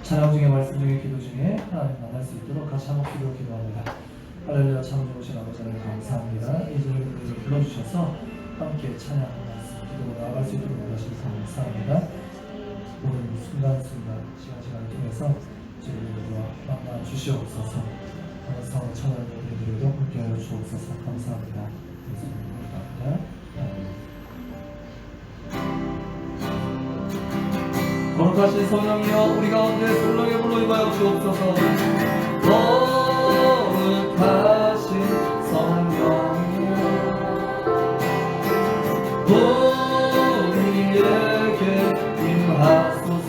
찬양 중에 말씀 중에 기도 중에 하나님 만날 수 있도록 같이 한 목소리로 기도합니다. 할렐루야. 참 좋으신 아버지 하나님 감사합니다. 이제 우리를 불러주셔서 함께 찬양 말씀 기도로 나아갈 수 있도록 도와주셔서 감사합니다. 오늘 순간순간 시간을 통해서 저희들과 만나 주시옵소서. 항상 찬양을 드리도록 함께하여 주옵소서. 감사합니다. 예수님 감사합니다. 거룩하신 성령이여 우리 가운데 술렁에 불러 임하여 주옵소서. 거룩하신 성령이여 우리에게 임하소서.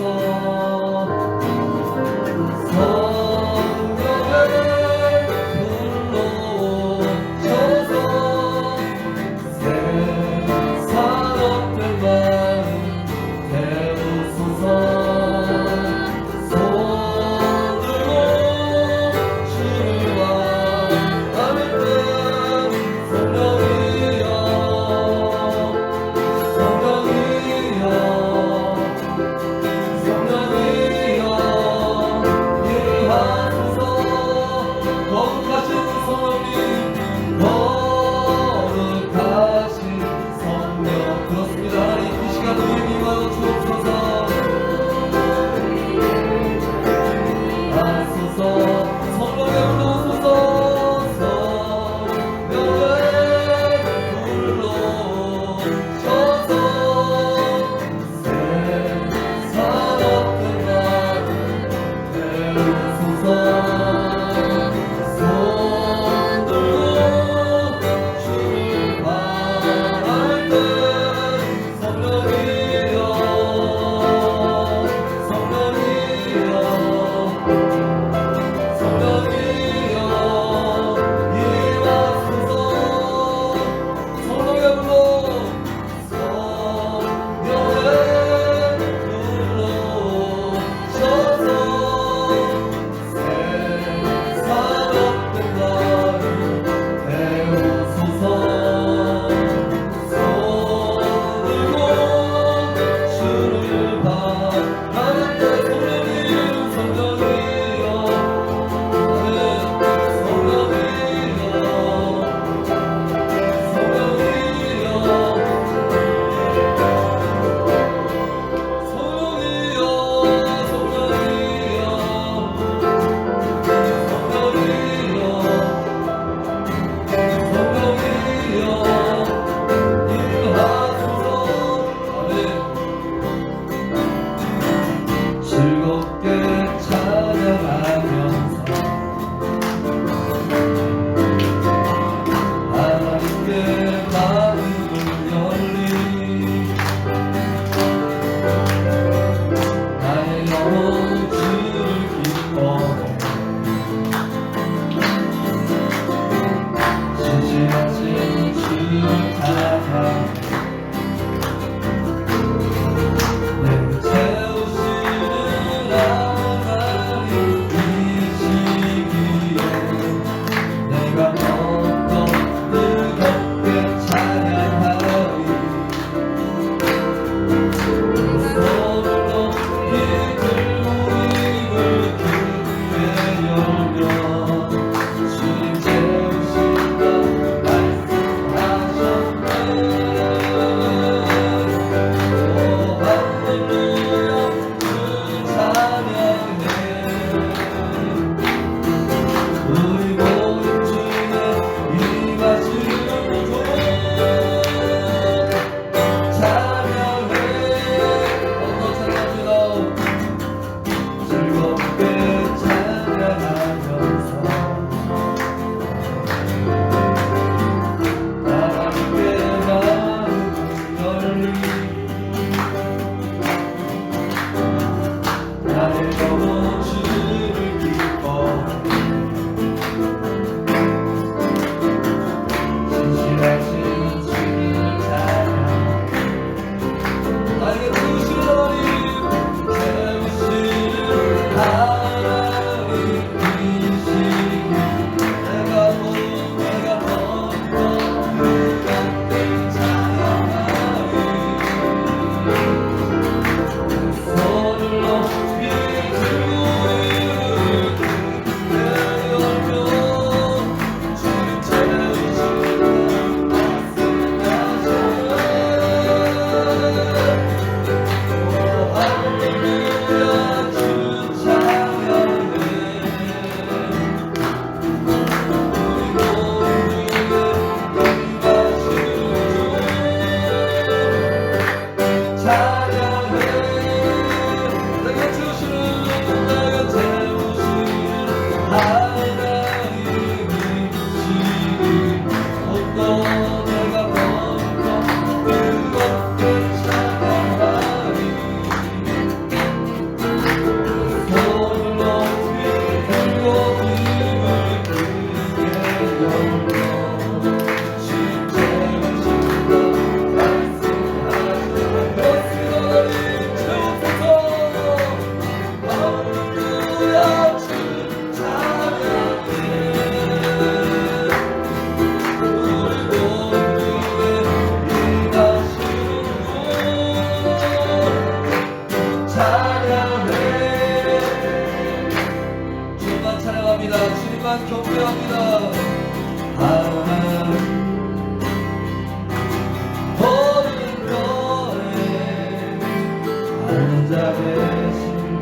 앉아 계신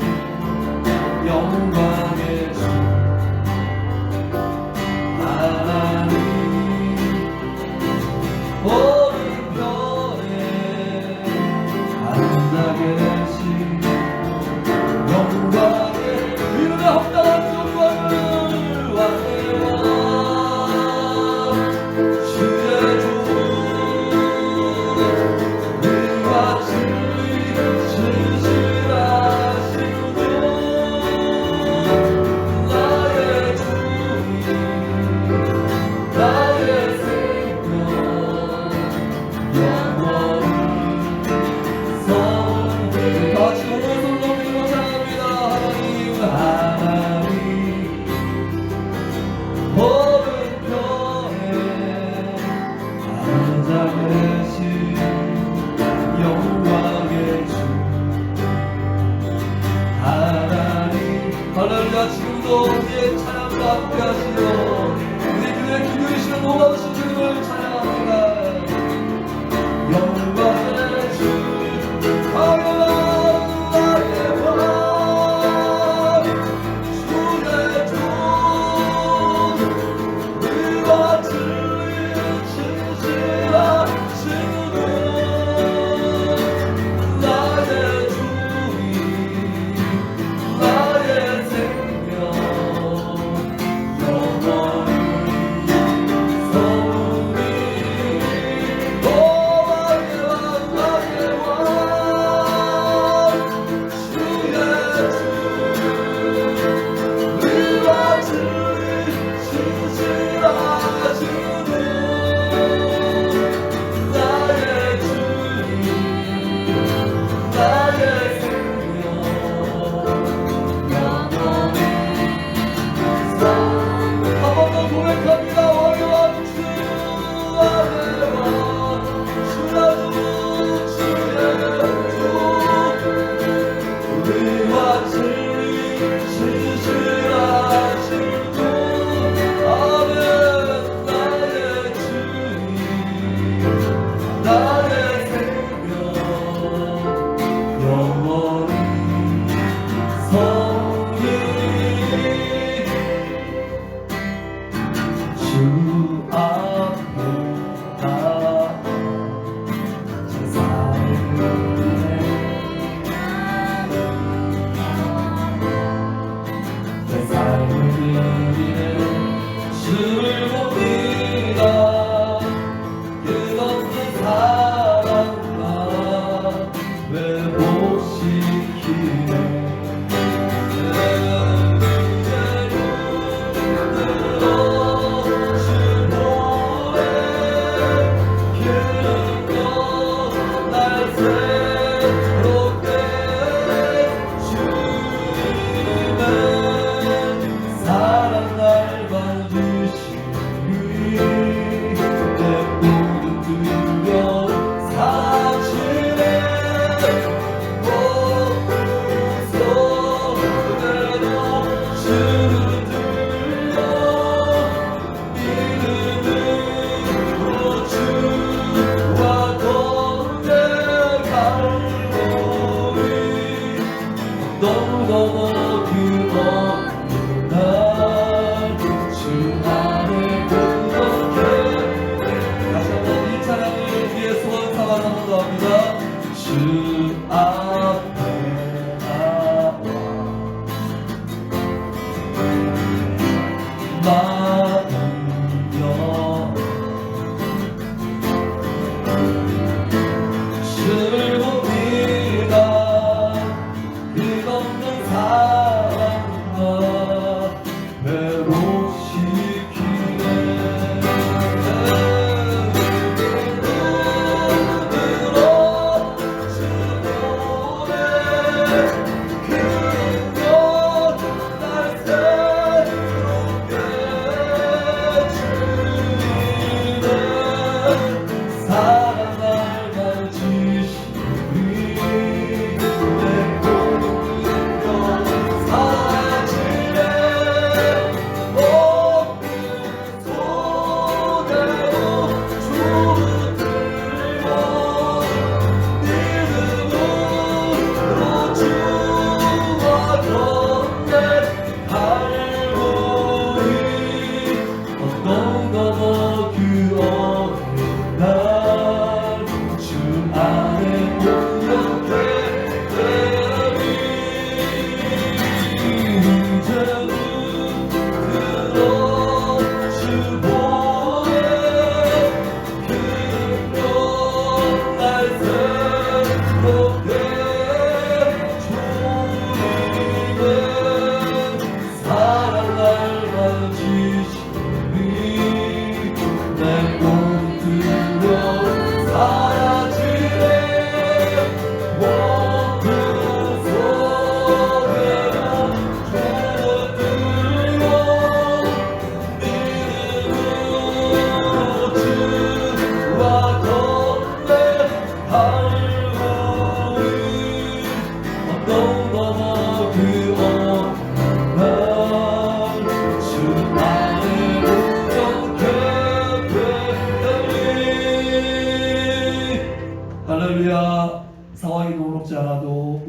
영광의 주 하나님 오른편에 앉아 계신 영광의 이름에 합당한 영광을 왕의 주의 종 우리와 진리 진실하신 주 나의 주님 나의 생명 영원히 선해 같이 오늘 손 높이고 찬양합니다. 하나님 오른편에 앉아 계신 영광의 주 하나님 할렐루야. 지금도 우리의 찬양과 함께 하시오. 우리 교회 기도이시는 놀라우신 주님을 찬양합니다. 영광의 주 하나님 나의 왕 주의 종 우리와 진리 진실하신 분 나의 주님 나의 생명 영원히 선해 왕의 왕 주의 주 우리와 진리 진실하신 분 나의 주님 나의 생명 영원히 한 번 더 고백합니다. 왕의 왕 주 왕의 왕 주라주 주의 주 우리와 진리 진실하신 분 아멘 나의 주님 나의 생명 영원히 선히 주 앞에 나와 제 삶을 내 삶을 드리는 주를 봅니다. 끝없는 사랑과 회복시키네 사랑 날 봐주시니 내 모든 두려움 사실에 무서워도 주를 들려 믿음으로 주와 동행할 우리 너무너무 주 안에 그렇게 다시 한번 이 찬양을 위해 소원 삼아 한번 더 합니다. 주 앞에 나와 마음 열어 주를 봅니다. 끝없는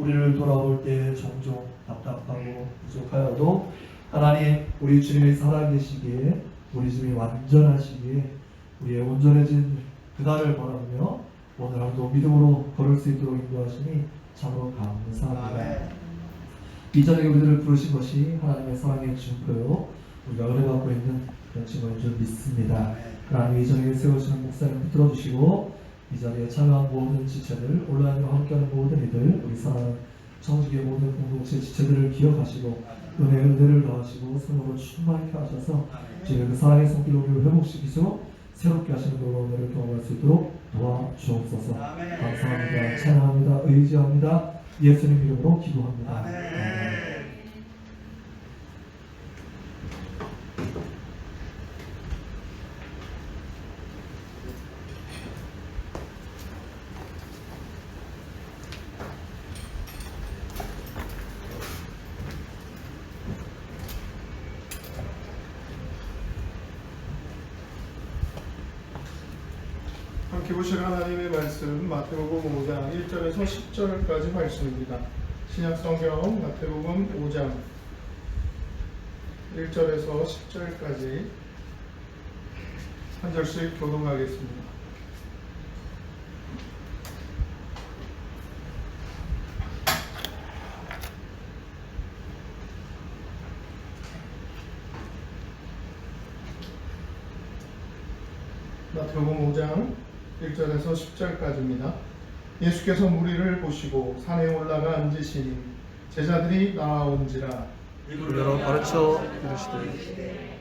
우리를 돌아볼 때 종종 답답하고 부족하여도 하나님 우리 주님이 살아계시기에 우리 주님이 완전하시기에 우리의 온전해진 그날을 바라며 오늘 하루도 믿음으로 걸을 수 있도록 인도하시니 참으로 감사합니다. 이전에 우리들을 부르신 것이 하나님의 사랑의 증거요 우리가 은혜받고 있는 그런 증거인 줄 믿습니다. 하나님 이전에 세우시는 목사님 붙들어 주시고 이 자리에 참여한 모든 지체들 온라인으로 함께하는 모든 이들 우리 사랑하는 청지기의 모든 공동체 지체들을 기억하시고 은혜를 더하시고 성령으로 충만케 하셔서 주님의 그 사랑의 손길로 우리를 회복시키시고 새롭게 하시는 놀라운 은혜를 경험할 수 있도록 도와주옵소서. 감사합니다. 찬양합니다. 의지합니다. 예수님 이름으로 기도합니다. 아멘. 함께 보실 하나님의 말씀 마태복음 5장 1절에서 10절까지 말씀입니다. 신약성경 마태복음 5장 1절에서 10절까지 한 절씩 교독하겠습니다. 마태복음 5장 1절에서 10절까지입니다. 예수께서 무리를 보시고 산에 올라가 앉으시니 제자들이 나아온지라 여러 가르쳐 이르시되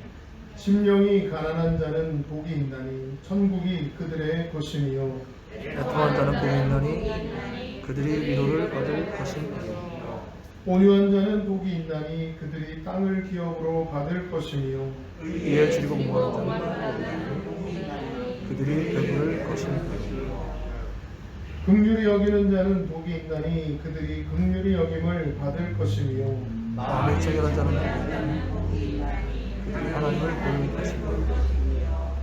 심령이 가난한 자는 복이 있나니 천국이 그들의 것이니요 애통한 자는 복이 있나니 그들이 위로를 받을 것이니요 온유한 자는 복이 있나니 그들이 땅을 기업으로 받을 것이니요 이에 줄이고 무한한 자는 그들이 배부를 것이니요 긍휼히 여기는 자는 복이 있나니 그들이 긍휼히 여김을 받을 것이니요 마음에 체결한 자는 복이 있나니 그들이 하나님을 보는 것이니요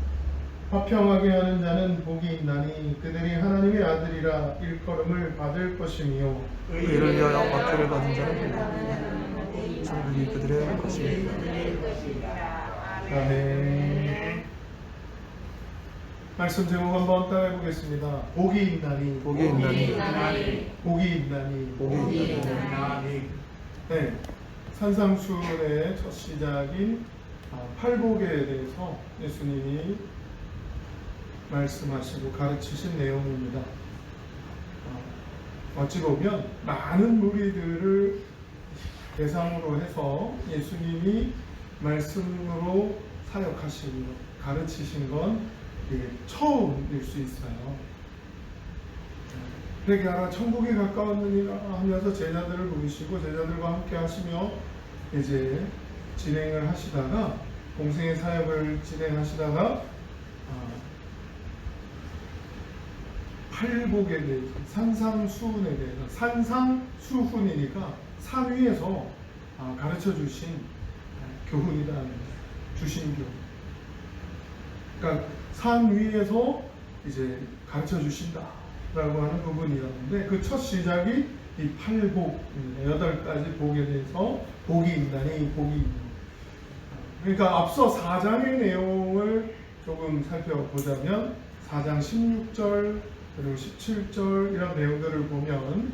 화평하게 하는 자는 복이 있나니 그들이 하나님의 아들이라 일컬음을 받을 것이니요 의를 위하여 박해를 받은 자는 천국이 그들의 것이니요 아멘. 말씀 제목 한번 따라해 보겠습니다. 복이 있나니 복이 있나니 복이 있나니 복이 있나니 네, 산상수훈의 첫 시작인 팔복에 대해서 예수님이 말씀하시고 가르치신 내용입니다. 어찌 보면 많은 무리들을 대상으로 해서 예수님이 말씀으로 사역하시고 가르치신 건 처음일 수 있어요. 회개하라 천국에 가까웠느니라 하면서 제자들을 부르시고 제자들과 함께 하시며 이제 진행을 하시다가 공생의 사역을 진행하시다가 팔복에 대해서 산상수훈에 대해서 산상수훈이니까 산 위에서 가르쳐 주신 교훈이라는 거예요. 주신 교훈. 그러니까 산 위에서 이제 가르쳐 주신다라고 하는 부분이었는데 그 첫 시작이 이 팔복입니다. 8가지 복에 대해서 복이 있나니 복이 있나니. 그러니까 앞서 4장의 내용을 조금 살펴보자면 4장 16절 그리고 17절 이런 내용들을 보면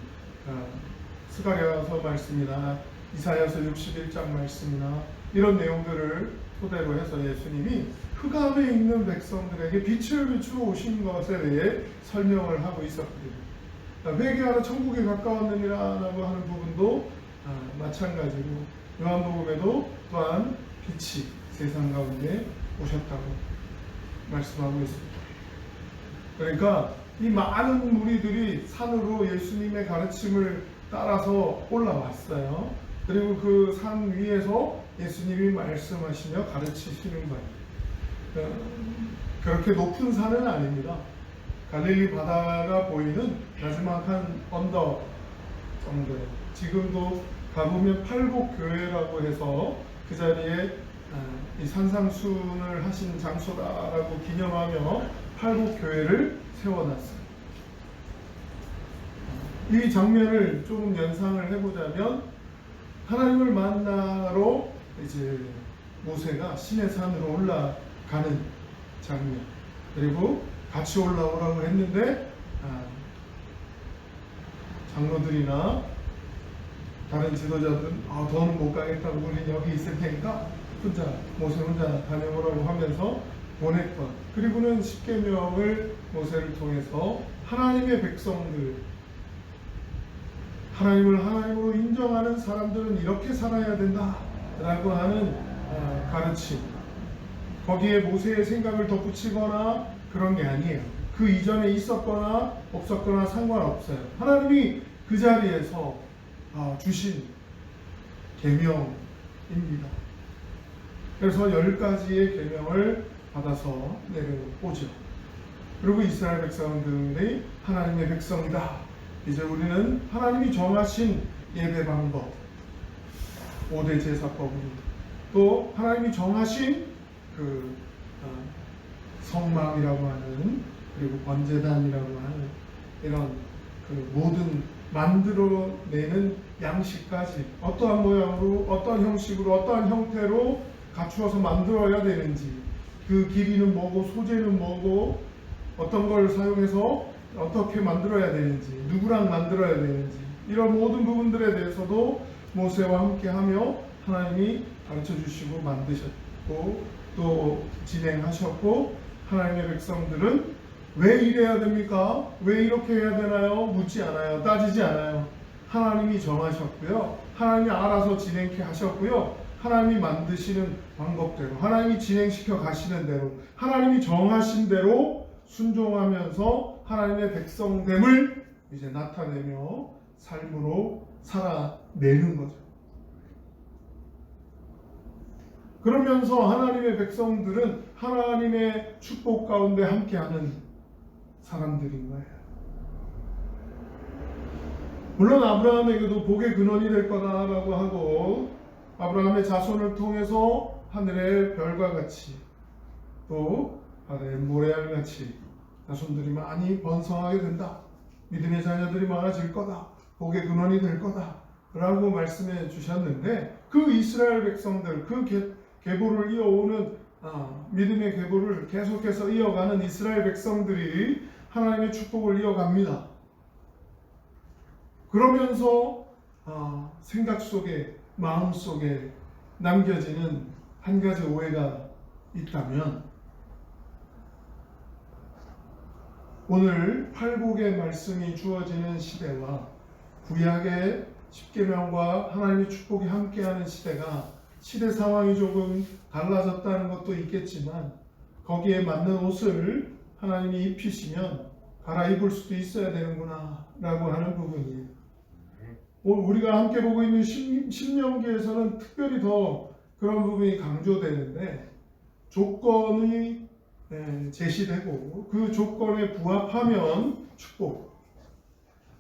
스가랴서 말씀이나 이사야서 61장 말씀이나 이런 내용들을 토대로 해서 예수님이 흑암에 있는 백성들에게 빛을 비추어 오신 것에 대해 설명을 하고 있었거든요. 회개하라 천국에 가까웠느니라라고 하는 부분도 마찬가지로 요한복음에도 또한 빛이 세상 가운데 오셨다고 말씀하고 있습니다. 그러니까 이 많은 무리들이 산으로 예수님의 가르침을 따라서 올라왔어요. 그리고 그 산 위에서 예수님이 말씀하시며 가르치시는 거예요. 그렇게 높은 산은 아닙니다. 갈릴리 바다가 보이는 나지막한 언덕 정도예요. 지금도 가보면 팔복교회라고 해서 그 자리에 이 산상수훈을 하신 장소다라고 기념하며 팔복교회를 세워놨어요. 이 장면을 조금 연상을 해보자면 하나님을 만나러 이제 모세가 시내 산으로 올라가는 장면, 그리고 같이 올라오라고 했는데 장로들이나 다른 지도자들은 더는 못 가겠다고, 우리는 여기 있을 테니까 모세 혼자 다녀오라고 하면서 보냈던, 그리고는 십계명을 모세를 통해서 하나님의 백성들, 하나님을 하나님으로 인정하는 사람들은 이렇게 살아야 된다 라고 하는 가르침, 거기에 모세의 생각을 덧붙이거나 그런 게 아니에요. 그 이전에 있었거나 없었거나 상관없어요. 하나님이 그 자리에서 주신 계명입니다. 그래서 10가지의 계명을 받아서 내려오죠. 그리고 이스라엘 백성들이 하나님의 백성이다. 이제 우리는 하나님이 정하신 예배 방법, 5대 제사법입니다. 또 하나님이 정하신 그 성막이라고 하는, 그리고 번제단이라고 하는 이런 그 모든 만들어내는 양식까지 어떠한 모양으로, 어떠한 형식으로, 어떠한 형태로 갖추어서 만들어야 되는지, 그 길이는 뭐고 소재는 뭐고 어떤 걸 사용해서 어떻게 만들어야 되는지, 누구랑 만들어야 되는지, 이런 모든 부분들에 대해서도 모세와 함께하며 하나님이 가르쳐 주시고 만드셨고 또 진행하셨고, 하나님의 백성들은 왜 이래야 됩니까? 왜 이렇게 해야 되나요? 묻지 않아요. 따지지 않아요. 하나님이 정하셨고요. 하나님이 알아서 진행케 하셨고요. 하나님이 만드시는 방법대로, 하나님이 진행시켜 가시는 대로, 하나님이 정하신 대로 순종하면서 하나님의 백성됨을 이제 나타내며 삶으로 살아내는 거죠. 그러면서 하나님의 백성들은 하나님의 축복 가운데 함께하는 사람들인 거예요. 물론 아브라함에게도 복의 근원이 될 거다라고 하고, 아브라함의 자손을 통해서 하늘의 별과 같이 또 바다의 모래알 같이 자손들이 많이 번성하게 된다. 믿음의 자녀들이 많아질 거다. 복의 근원이 될 거다. 라고 말씀해 주셨는데, 그 이스라엘 백성들, 그 계보를 이어오는 믿음의 계보를 계속해서 이어가는 이스라엘 백성들이 하나님의 축복을 이어갑니다. 그러면서 생각 속에, 마음 속에 남겨지는 한 가지 오해가 있다면, 오늘 팔복의 말씀이 주어지는 시대와 구약의 십계명과 하나님의 축복이 함께하는 시대가, 시대 상황이 조금 달라졌다는 것도 있겠지만 거기에 맞는 옷을 하나님이 입히시면 갈아입을 수도 있어야 되는구나 라고 하는 부분이에요. 우리가 함께 보고 있는 신명기에서는 특별히 더 그런 부분이 강조되는데, 조건이 제시되고 그 조건에 부합하면 축복,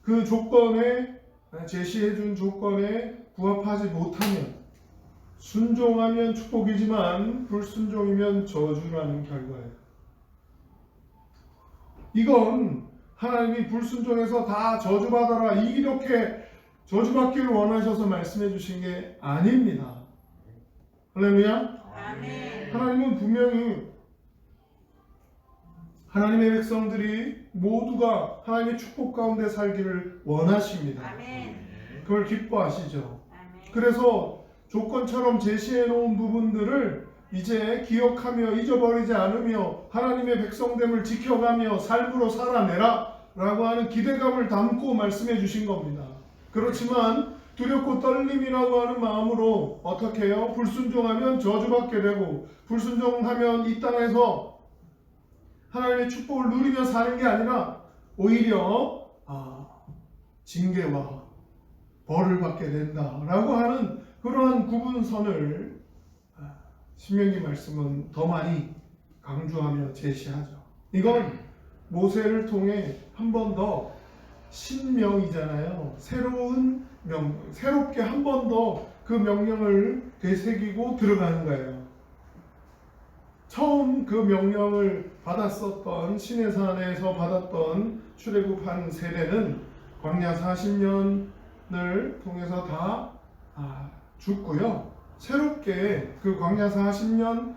그 조건에 제시해준 조건에 부합하지 못하면, 순종하면 축복이지만 불순종이면 저주라는 결과예요. 이건 하나님이 불순종해서 다 저주받아라, 이렇게 저주받기를 원하셔서 말씀해 주신 게 아닙니다. 할렐루야. 아멘. 하나님은 분명히 하나님의 백성들이 모두가 하나님의 축복 가운데 살기를 원하십니다. 아멘. 그걸 기뻐하시죠. 아멘. 그래서 조건처럼 제시해 놓은 부분들을 이제 기억하며 잊어버리지 않으며 하나님의 백성됨을 지켜가며 삶으로 살아내라 라고 하는 기대감을 담고 말씀해 주신 겁니다. 그렇지만 두렵고 떨림이라고 하는 마음으로 어떻게 해요? 불순종하면 저주받게 되고, 불순종하면 이 땅에서 하나님의 축복을 누리며 사는 게 아니라 오히려 징계와 벌을 받게 된다라고 하는 그러한 구분선을 신명기 말씀은 더 많이 강조하며 제시하죠. 이건 모세를 통해 한 번 더 신명이잖아요. 새로운 새롭게 한 번 더 그 명령을 되새기고 들어가는 거예요. 처음 그 명령을 받았었던 시내산에서 받았던 출애굽한 세대는 광야 40년을 통해서 다 죽고요. 새롭게 그 광야 40년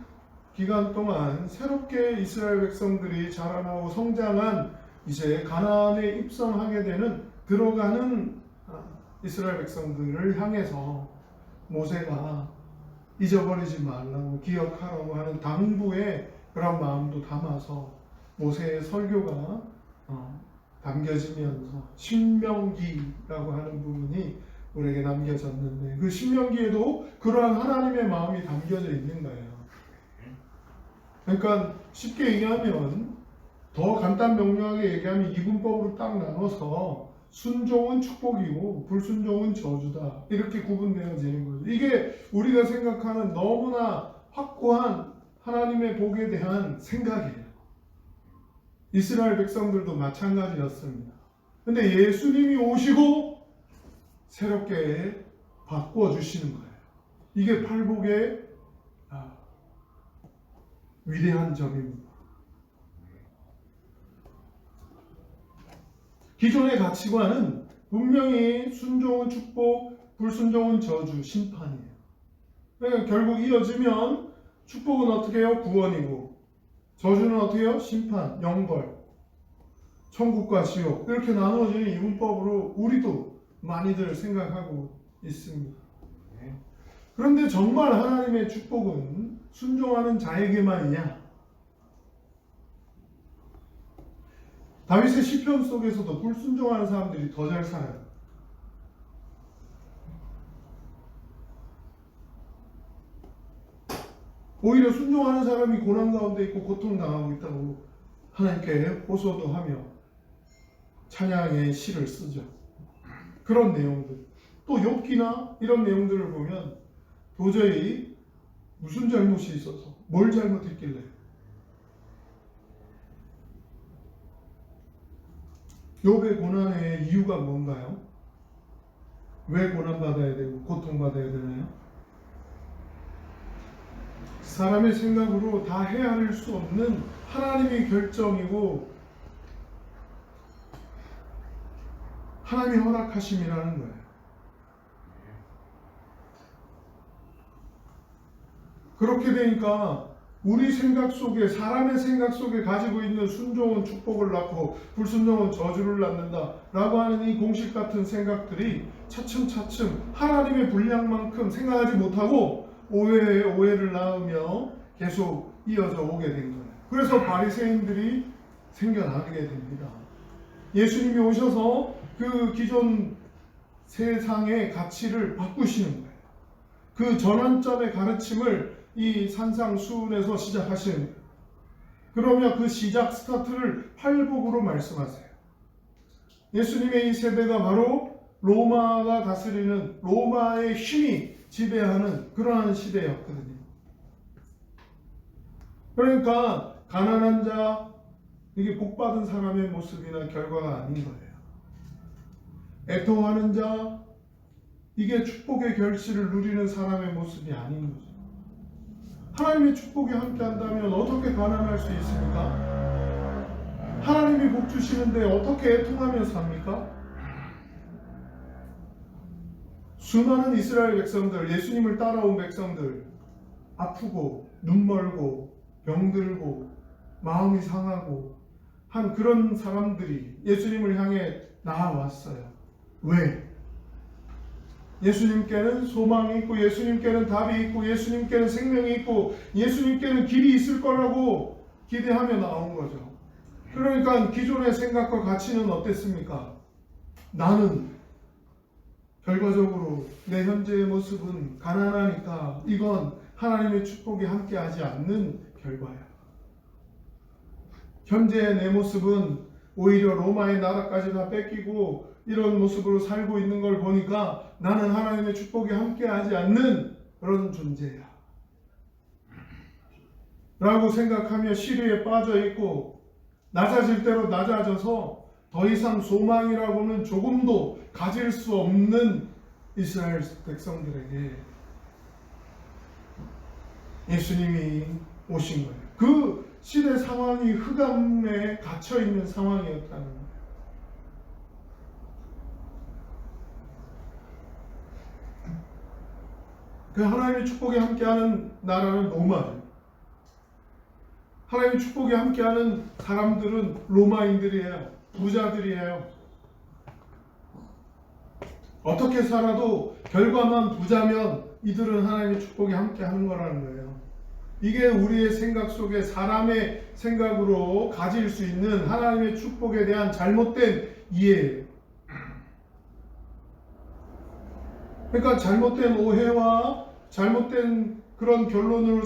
기간 동안 새롭게 이스라엘 백성들이 자라나고 성장한 이제 가나안에 입성하게 되는 들어가는 이스라엘 백성들을 향해서 모세가 잊어버리지 말라고 기억하라고 하는 당부의 그런 마음도 담아서 모세의 설교가 남겨지면서 신명기라고 하는 부분이 우리에게 남겨졌는데 그 신명기에도 그러한 하나님의 마음이 담겨져 있는 거예요. 그러니까 쉽게 얘기하면 더 간단 명료하게 얘기하면 이분법으로 딱 나눠서 순종은 축복이고 불순종은 저주다 이렇게 구분되어지는 거죠. 이게 우리가 생각하는 너무나 확고한 하나님의 복에 대한 생각이에요. 이스라엘 백성들도 마찬가지였습니다. 근데 예수님이 오시고 새롭게 바꾸어 주시는 거예요. 이게 팔복의 위대한 점입니다. 기존의 가치관은 분명히 순종은 축복, 불순종은 저주, 심판이에요. 그러니까 결국 이어지면 축복은 어떻게 해요? 구원이고 저주는 어떻게 해요? 심판, 영벌, 천국과 지옥 이렇게 나누어지는 이분법으로 우리도 많이들 생각하고 있습니다. 그런데 정말 하나님의 축복은 순종하는 자에게만이냐? 다윗의 시편 속에서도 불순종하는 사람들이 더 잘 살아요. 오히려 순종하는 사람이 고난 가운데 있고 고통당하고 있다고 하나님께 호소도 하며 찬양의 시를 쓰죠. 그런 내용들. 또 욥기나 이런 내용들을 보면 도저히 무슨 잘못이 있어서 뭘 잘못했길래 욥의 고난의 이유가 뭔가요? 왜 고난받아야 되고 고통받아야 되나요? 사람의 생각으로 다 헤아릴 수 없는 하나님의 결정이고 하나님의 허락하심이라는 거예요. 그렇게 되니까 우리 생각 속에 사람의 생각 속에 가지고 있는 순종은 축복을 낳고 불순종은 저주를 낳는다 라고 하는 이 공식 같은 생각들이 차츰차츰 하나님의 분량만큼 생각하지 못하고 오해에 오해를 낳으며 계속 이어져 오게 된 거예요. 그래서 바리새인들이 생겨나게 됩니다. 예수님이 오셔서 그 기존 세상의 가치를 바꾸시는 거예요. 그 전환점의 가르침을 이 산상수훈에서 시작하시는 거예요. 그러면 그 시작 스타트를 팔복으로 말씀하세요. 예수님의 이 세대가 바로 로마가 다스리는 로마의 힘이 지배하는 그러한 시대였거든요. 그러니까 가난한 자, 이게 복받은 사람의 모습이나 결과가 아닌 거예요. 애통하는 자, 이게 축복의 결실을 누리는 사람의 모습이 아닌 거죠. 하나님의 축복이 함께 한다면 어떻게 가난할 수 있습니까? 하나님이 복 주시는데 어떻게 애통하며 삽니까? 수많은 이스라엘 백성들, 예수님을 따라온 백성들, 아프고 눈멀고 병들고 마음이 상하고 한 그런 사람들이 예수님을 향해 나아왔어요. 왜? 예수님께는 소망이 있고 예수님께는 답이 있고 예수님께는 생명이 있고 예수님께는 길이 있을 거라고 기대하며 나온 거죠. 그러니까 기존의 생각과 가치는 어땠습니까? 나는 결과적으로 내 현재의 모습은 가난하니까 이건 하나님의 축복이 함께하지 않는 결과야. 현재의 내 모습은 오히려 로마의 나라까지 다 뺏기고 이런 모습으로 살고 있는 걸 보니까 나는 하나님의 축복이 함께하지 않는 그런 존재야 라고 생각하며 시리에 빠져 있고 낮아질 대로 낮아져서 더 이상 소망이라고는 조금도 가질 수 없는 이스라엘 백성들에게 예수님이 오신 거예요. 그 시대 상황이 흑암에 갇혀있는 상황이었다는 거예요. 그 하나님의 축복에 함께하는 나라는 로마예요. 하나님의 축복에 함께하는 사람들은 로마인들이에요. 부자들이에요. 어떻게 살아도 결과만 부자면 이들은 하나님의 축복에 함께하는 거라는 거예요. 이게 우리의 생각 속에 사람의 생각으로 가질 수 있는 하나님의 축복에 대한 잘못된 이해예요. 그러니까 잘못된 오해와 잘못된 그런 결론으로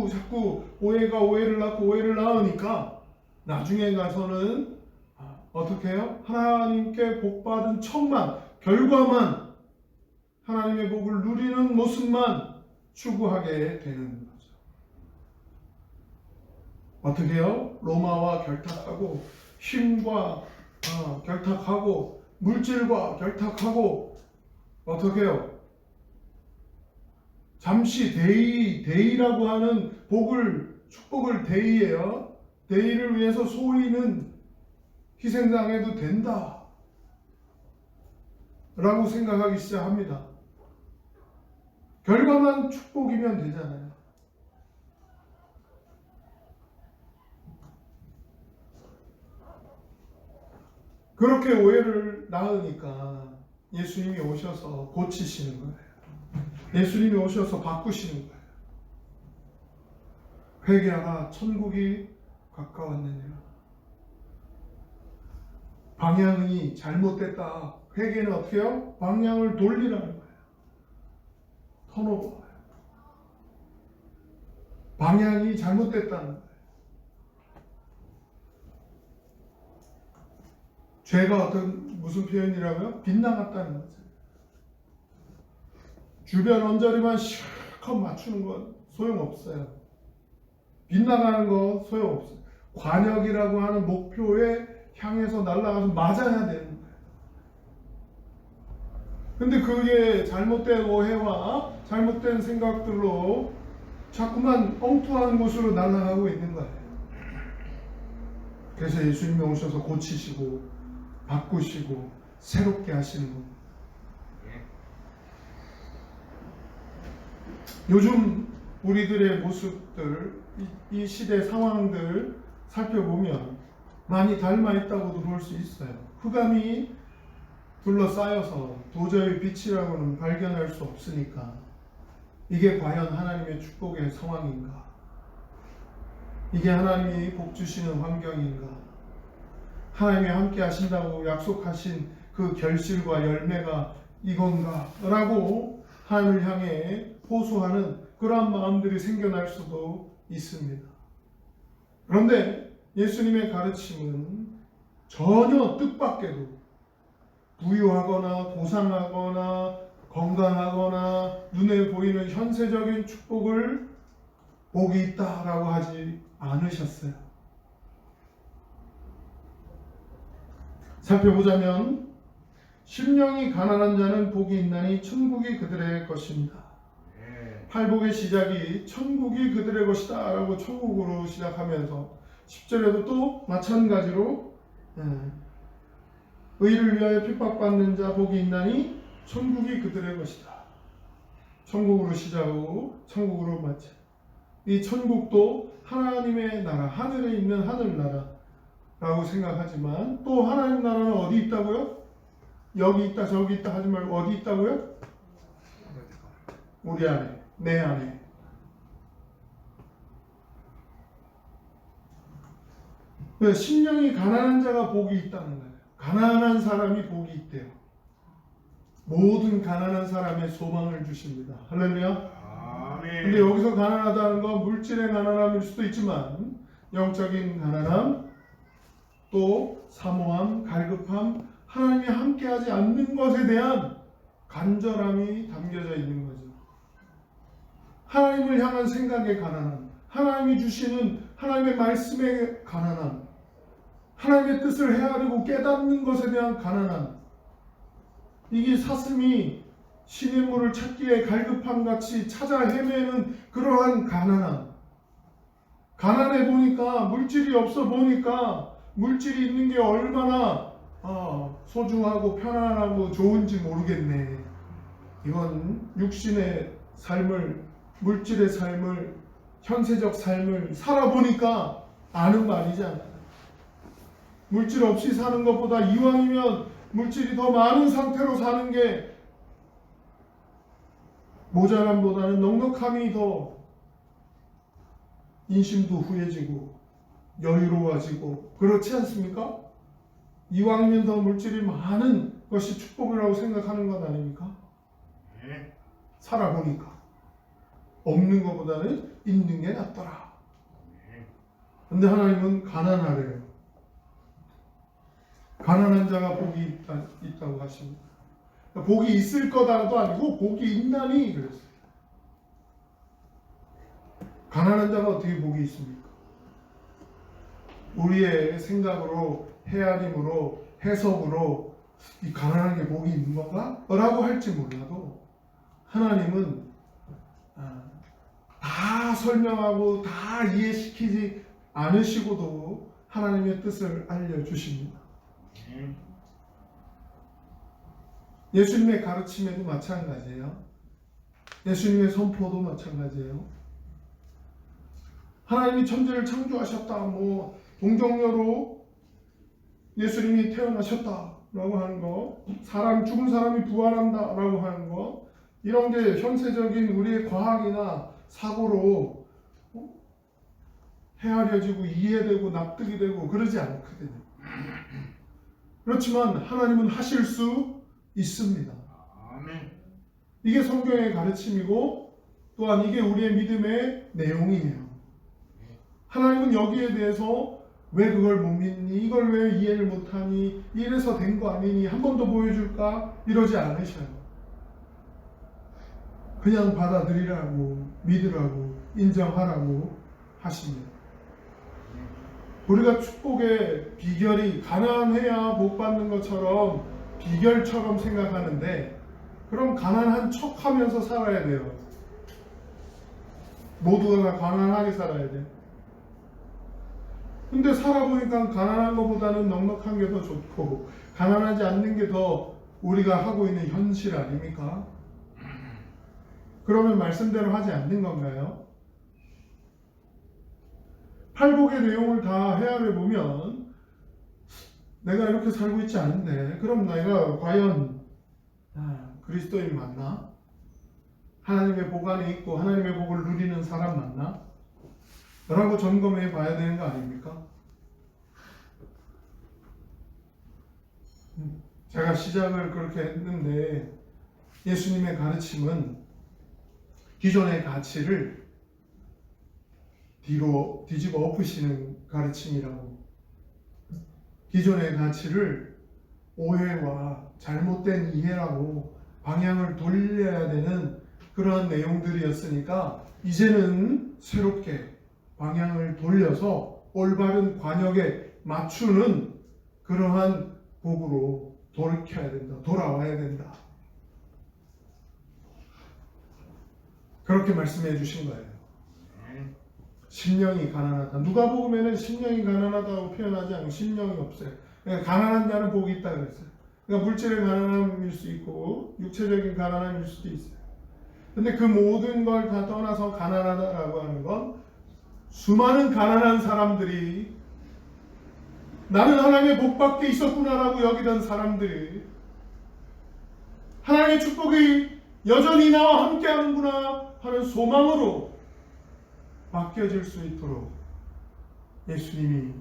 자꾸 오해가 오해를 낳고 오해를 낳으니까 나중에 가서는 어떻게 해요? 하나님께 복받은 척만, 결과만, 하나님의 복을 누리는 모습만 추구하게 되는 거죠. 어떻게 해요? 로마와 결탁하고 힘과 결탁하고 물질과 결탁하고 어떻게 해요? 잠시 대의라고 하는 축복을 대의해요. 대의를 위해서 소위는 희생당해도 된다 라고 생각하기 시작합니다. 결과만 축복이면 되잖아요. 그렇게 오해를 낳으니까 예수님이 오셔서 고치시는 거예요. 예수님이 오셔서 바꾸시는 거예요. 회개하라, 천국이 가까웠느니라. 방향이 잘못됐다. 회개는 어떻게 해요? 방향을 돌리라는 거예요. 턴오버. 방향이 잘못됐다는 거예요. 죄가 무슨 표현이라고요? 빗나갔다는 거죠. 주변 언저리만 실컷 맞추는 건 소용없어요. 빗나가는 거 소용없어요. 관역이라고 하는 목표에 향해서 날아가서 맞아야 되는 거예요. 근데 그게 잘못된 오해와 잘못된 생각들로 자꾸만 엉뚱한 곳으로 날아가고 있는 거예요. 그래서 예수님이 오셔서 고치시고 바꾸시고 새롭게 하시는 겁니다. 요즘 우리들의 모습들, 이 시대 상황들 살펴보면 많이 닮아 있다고도 볼 수 있어요. 흑암이 둘러싸여서 도저히 빛이라고는 발견할 수 없으니까 이게 과연 하나님의 축복의 상황인가? 이게 하나님이 복 주시는 환경인가? 하나님이 함께 하신다고 약속하신 그 결실과 열매가 이건가? 라고 하나님을 향해 호소하는 그러한 마음들이 생겨날 수도 있습니다. 그런데 예수님의 가르침은 전혀 뜻밖에도 부유하거나 고상하거나 건강하거나 눈에 보이는 현세적인 축복을 복이 있다라고 하지 않으셨어요. 살펴보자면 심령이 가난한 자는 복이 있나니 천국이 그들의 것입니다. 팔복의 시작이 천국이 그들의 것이다 라고 천국으로 시작하면서 10절에도 또 마찬가지로 의를 위하여 핍박받는 자 복이 있나니 천국이 그들의 것이다. 천국으로 시작하고 천국으로 마쳐. 이 천국도 하나님의 나라, 하늘에 있는 하늘나라라고 생각하지만 또 하나님 나라는 어디 있다고요? 여기 있다 저기 있다 하지 말고 어디 있다고요? 우리 안에, 내 안에. 심령이 가난한 자가 복이 있다는 거예요. 가난한 사람이 복이 있대요. 모든 가난한 사람의 소망을 주십니다. 할렐루야. 아멘. 근데 여기서 가난하다는 건 물질의 가난함일 수도 있지만 영적인 가난함, 또 사모함, 갈급함, 하나님이 함께하지 않는 것에 대한 간절함이 담겨져 있는 거죠. 하나님을 향한 생각의 가난함, 하나님이 주시는 하나님의 말씀의 가난함, 하나님의 뜻을 헤아리고 깨닫는 것에 대한 가난함, 이게 사슴이 시냇물을 찾기에 갈급함 같이 찾아 헤매는 그러한 가난함. 가난해 보니까, 물질이 없어 보니까 물질이 있는 게 얼마나 소중하고 편안하고 좋은지 모르겠네. 이건 육신의 삶을, 물질의 삶을, 현세적 삶을 살아보니까 아는 말이잖아요. 물질 없이 사는 것보다 이왕이면 물질이 더 많은 상태로 사는 게 모자람보다는 넉넉함이 더 인심도 후해지고 여유로워지고 그렇지 않습니까? 이왕이면 더 물질이 많은 것이 축복이라고 생각하는 것 아닙니까? 살아보니까 없는 것보다는 있는 게 낫더라. 근데 하나님은 가난하래요. 가난한 자가 복이 있다고 하십니다. 복이 있을 거다도 아니고 복이 있나니 그랬어요. 가난한 자가 어떻게 복이 있습니까? 우리의 생각으로, 헤아림으로, 해석으로 이 가난한 게 복이 있는 건가? 라고 할지 몰라도 하나님은 다 설명하고 다 이해시키지 않으시고도 하나님의 뜻을 알려주십니다. 예수님의 가르침에도 마찬가지예요. 예수님의 선포도 마찬가지예요. 하나님이 천지를 창조하셨다, 뭐 동정녀로 예수님이 태어나셨다라고 하는 거, 죽은 사람이 부활한다라고 하는 거, 이런 게 현세적인 우리의 과학이나 사고로 헤아려지고 이해되고 납득이 되고 그러지 않거든요. 그렇지만 하나님은 하실 수 있습니다. 이게 성경의 가르침이고 또한 이게 우리의 믿음의 내용이에요. 하나님은 여기에 대해서 왜 그걸 못 믿니? 이걸 왜 이해를 못하니? 이래서 된 거 아니니? 한 번 더 보여줄까? 이러지 않으셔요. 그냥 받아들이라고, 믿으라고, 인정하라고 하십니다. 우리가 축복의 비결이 가난해야 복 받는 것처럼 비결처럼 생각하는데, 그럼 가난한 척 하면서 살아야 돼요. 모두가 가난하게 살아야 돼. 근데 살아보니까 가난한 것보다는 넉넉한 게 더 좋고, 가난하지 않는 게 더 우리가 하고 있는 현실 아닙니까? 그러면 말씀대로 하지 않는 건가요? 팔복의 내용을 다 헤아려 보면 내가 이렇게 살고 있지 않은데, 그럼 내가 과연 그리스도인 맞나? 하나님의 복 안에 있고 하나님의 복을 누리는 사람 맞나? 라고 점검해 봐야 되는 거 아닙니까? 제가 시작을 그렇게 했는데, 예수님의 가르침은 기존의 가치를 뒤로 뒤집어 엎으시는 가르침이라고, 기존의 가치를 오해와 잘못된 이해라고 방향을 돌려야 되는 그런 내용들이었으니까, 이제는 새롭게 방향을 돌려서 올바른 관역에 맞추는 그러한 복으로 돌이켜야 된다, 돌아와야 된다, 그렇게 말씀해 주신 거예요. 심령이 가난하다. 누가복음에는 심령이 가난하다고 표현하지 않고 심령이 없어요. 그러니까 가난한 자는 복이 있다 그랬어요. 그러니까 물질의 가난함일 수 있고 육체적인 가난함일 수도 있어요. 근데 그 모든 걸 다 떠나서 가난하다라고 하는 건, 수많은 가난한 사람들이 나는 하나님의 복밖에 있었구나라고 여기던 사람들이 하나님의 축복이 여전히 나와 함께하는구나 하는 소망으로 바뀌어질 수 있도록 예수님이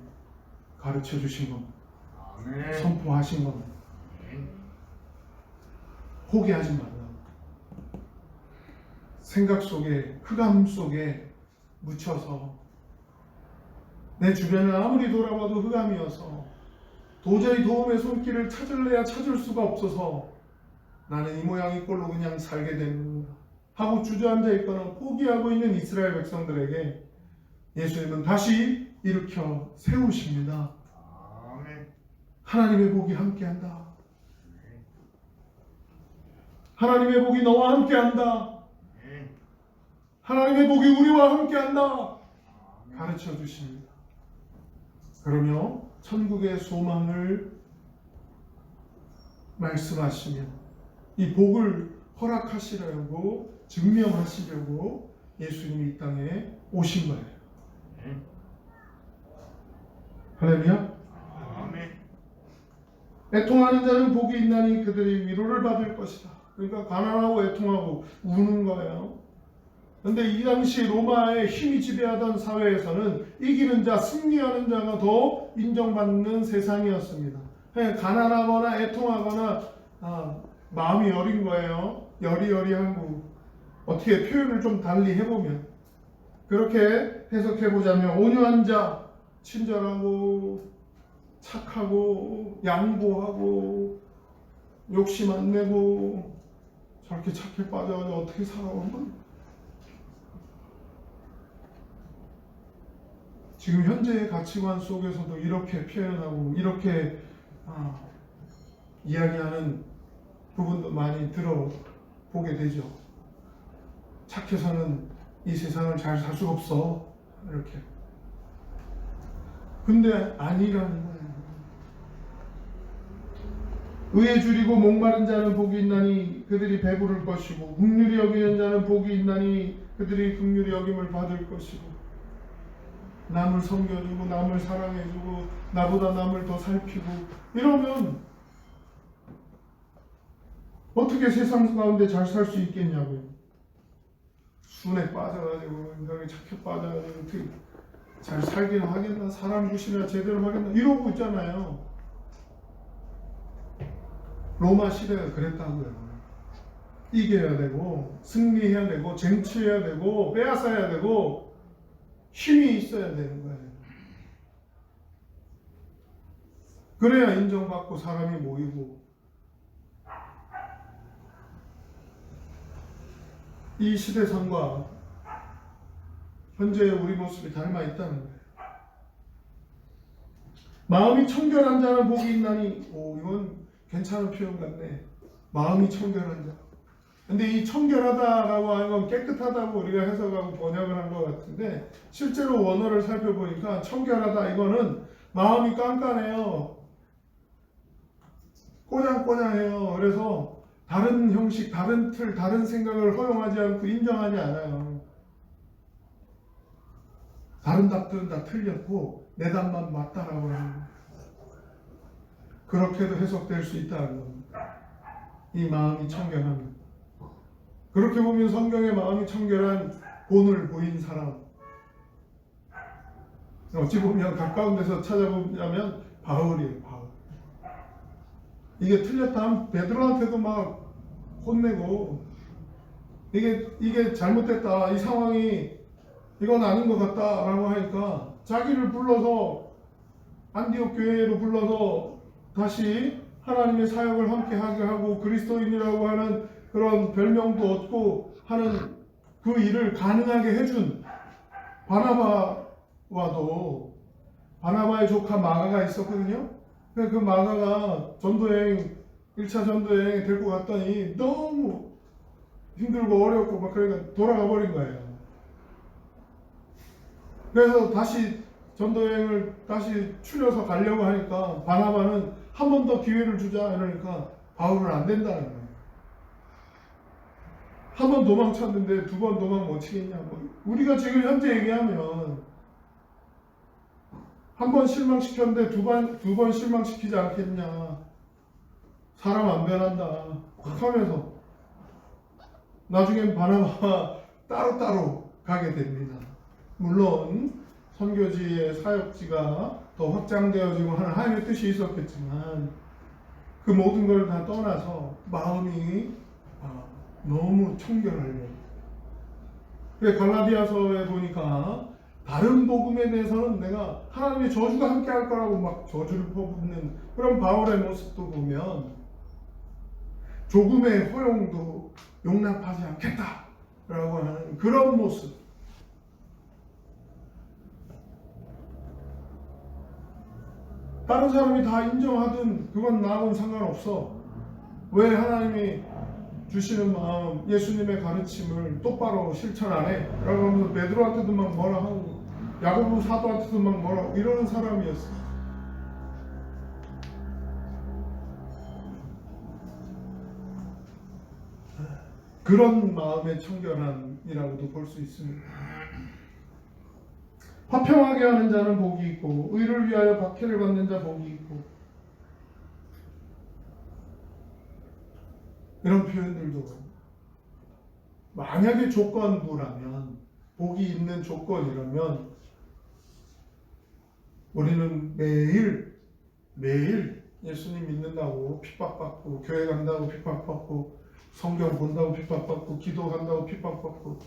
가르쳐 주신 겁니다. 선포하신 겁니다. 포기하지 말라. 생각 속에, 흑암 속에 묻혀서 내 주변을 아무리 돌아봐도 흑암이어서 도저히 도움의 손길을 찾을래야 찾을 수가 없어서 나는 이 모양 이 꼴로 그냥 살게 되는구나 하고 주저앉아 있거나 포기하고 있는 이스라엘 백성들에게 예수님은 다시 일으켜 세우십니다. 하나님의 복이 함께한다. 하나님의 복이 너와 함께한다. 하나님의 복이 우리와 함께한다. 가르쳐 주십니다. 그러며 천국의 소망을 말씀하시며 이 복을 허락하시려고 증명하시려고 예수님이 이 땅에 오신 거예요. 할렐루야. 아멘. 애통하는 자는 복이 있나니 그들이 위로를 받을 것이다. 그러니까 가난하고 애통하고 우는 거예요. 근데 이 당시 로마의 힘이 지배하던 사회에서는 이기는 자, 승리하는 자가 더 인정받는 세상이었습니다. 가난하거나 애통하거나 마음이 여린 거예요. 여리여리하고. 어떻게 표현을 좀 달리 해보면 그렇게 해석해보자면 온유한 자, 친절하고 착하고 양보하고 욕심 안 내고 저렇게 착해 빠져가지고 어떻게 살아오면 지금 현재의 가치관 속에서도 이렇게 표현하고 이렇게 이야기하는 부분도 많이 들어보게 되죠. 착해서는 이 세상을 잘 살 수가 없어 이렇게. 근데 아니라는 거예요. 의에 줄이고 목마른 자는 복이 있나니 그들이 배부를 것이고 긍휼히 여기는 자는 복이 있나니 그들이 긍휼히 여김을 받을 것이고 남을 섬겨주고 남을 사랑해주고 나보다 남을 더 살피고 이러면 어떻게 세상 가운데 잘 살 수 있겠냐고요. 순에 빠져가지고 인간이 착해 빠져가지고 어떻게 잘 살긴 하겠나, 사람 구실이나 제대로 하겠나 이러고 있잖아요. 로마 시대가 그랬다고요. 이겨야 되고 승리해야 되고 쟁취해야 되고 빼앗아야 되고 힘이 있어야 되는 거예요. 그래야 인정받고 사람이 모이고. 이 시대상과 현재의 우리 모습이 닮아 있다는 거예요. 마음이 청결한 자는 복이 있나니, 이건 괜찮은 표현 같네. 마음이 청결한 자. 근데 이 청결하다라고 하는 건 깨끗하다고 우리가 해석하고 번역을 한 것 같은데, 실제로 원어를 살펴보니까 청결하다 이거는 마음이 깐깐해요. 꼬장꼬장해요. 그래서 다른 형식, 다른 틀, 다른 생각을 허용하지 않고 인정하지 않아요. 다른 답들은 다 틀렸고 내 답만 맞다라고 하는 거예요. 그렇게도 해석될 수 있다는 겁니다. 이 마음이 청결하면. 그렇게 보면 성경의 마음이 청결한 본을 보인 사람, 어찌 보면 가까운 데서 찾아보자면 바울이에요. 바울. 이게 틀렸다 하면 베드로한테도 막 혼내고 이게 잘못됐다, 이 상황이 이건 아닌 것 같다라고 하니까 자기를 불러서 안디옥 교회로 불러서 다시 하나님의 사역을 함께 하게 하고 그리스도인이라고 하는 그런 별명도 얻고 하는 그 일을 가능하게 해준 바나바와도, 바나바의 조카 마가가 있었거든요. 그 마가가 전도여행, 1차 전도여행에 데리고 갔더니 너무 힘들고 어렵고 막 그러니까 돌아가 버린 거예요. 그래서 다시 전도여행을 다시 추려서 가려고 하니까 바나바는 한 번 더 기회를 주자 이러니까 바울은 안 된다는 거예요. 한 번 도망쳤는데 두 번 도망 못 치겠냐고. 우리가 지금 현재 얘기하면 한 번 실망시켰는데 두 번 실망시키지 않겠냐. 사람 안 변한다. 하면서 나중엔 바나바와 따로따로 가게 됩니다. 물론 선교지의 사역지가 더 확장되어지고 하는 하나님의 뜻이 있었겠지만 그 모든 걸 다 떠나서 마음이 너무 청결하려고. 갈라디아서에 보니까 다른 복음에 대해서는 내가 하나님의 저주가 함께 할 거라고 막 저주를 퍼붓는 그런 바울의 모습도 보면 조금의 허용도 용납하지 않겠다라고 하는 그런 모습. 다른 사람이 다 인정하든 그건 나하고는 상관없어. 왜 하나님이 주시는 마음, 예수님의 가르침을 똑바로 실천 안 해? 라고 하면서 베드로한테도 막 뭐라 하고 야고보 사도한테도 막 뭐라 하고 이러는 사람이었어. 그런 마음의 청결함이라고도 볼 수 있습니다. 화평하게 하는 자는 복이 있고 의를 위하여 박해를 받는 자 복이 있고, 이런 표현들도 만약에 조건부라면, 복이 있는 조건이라면 우리는 매일 예수님 믿는다고 핍박받고, 교회 간다고 핍박받고, 성경 본다고 핍박받고, 기도한다고 핍박받고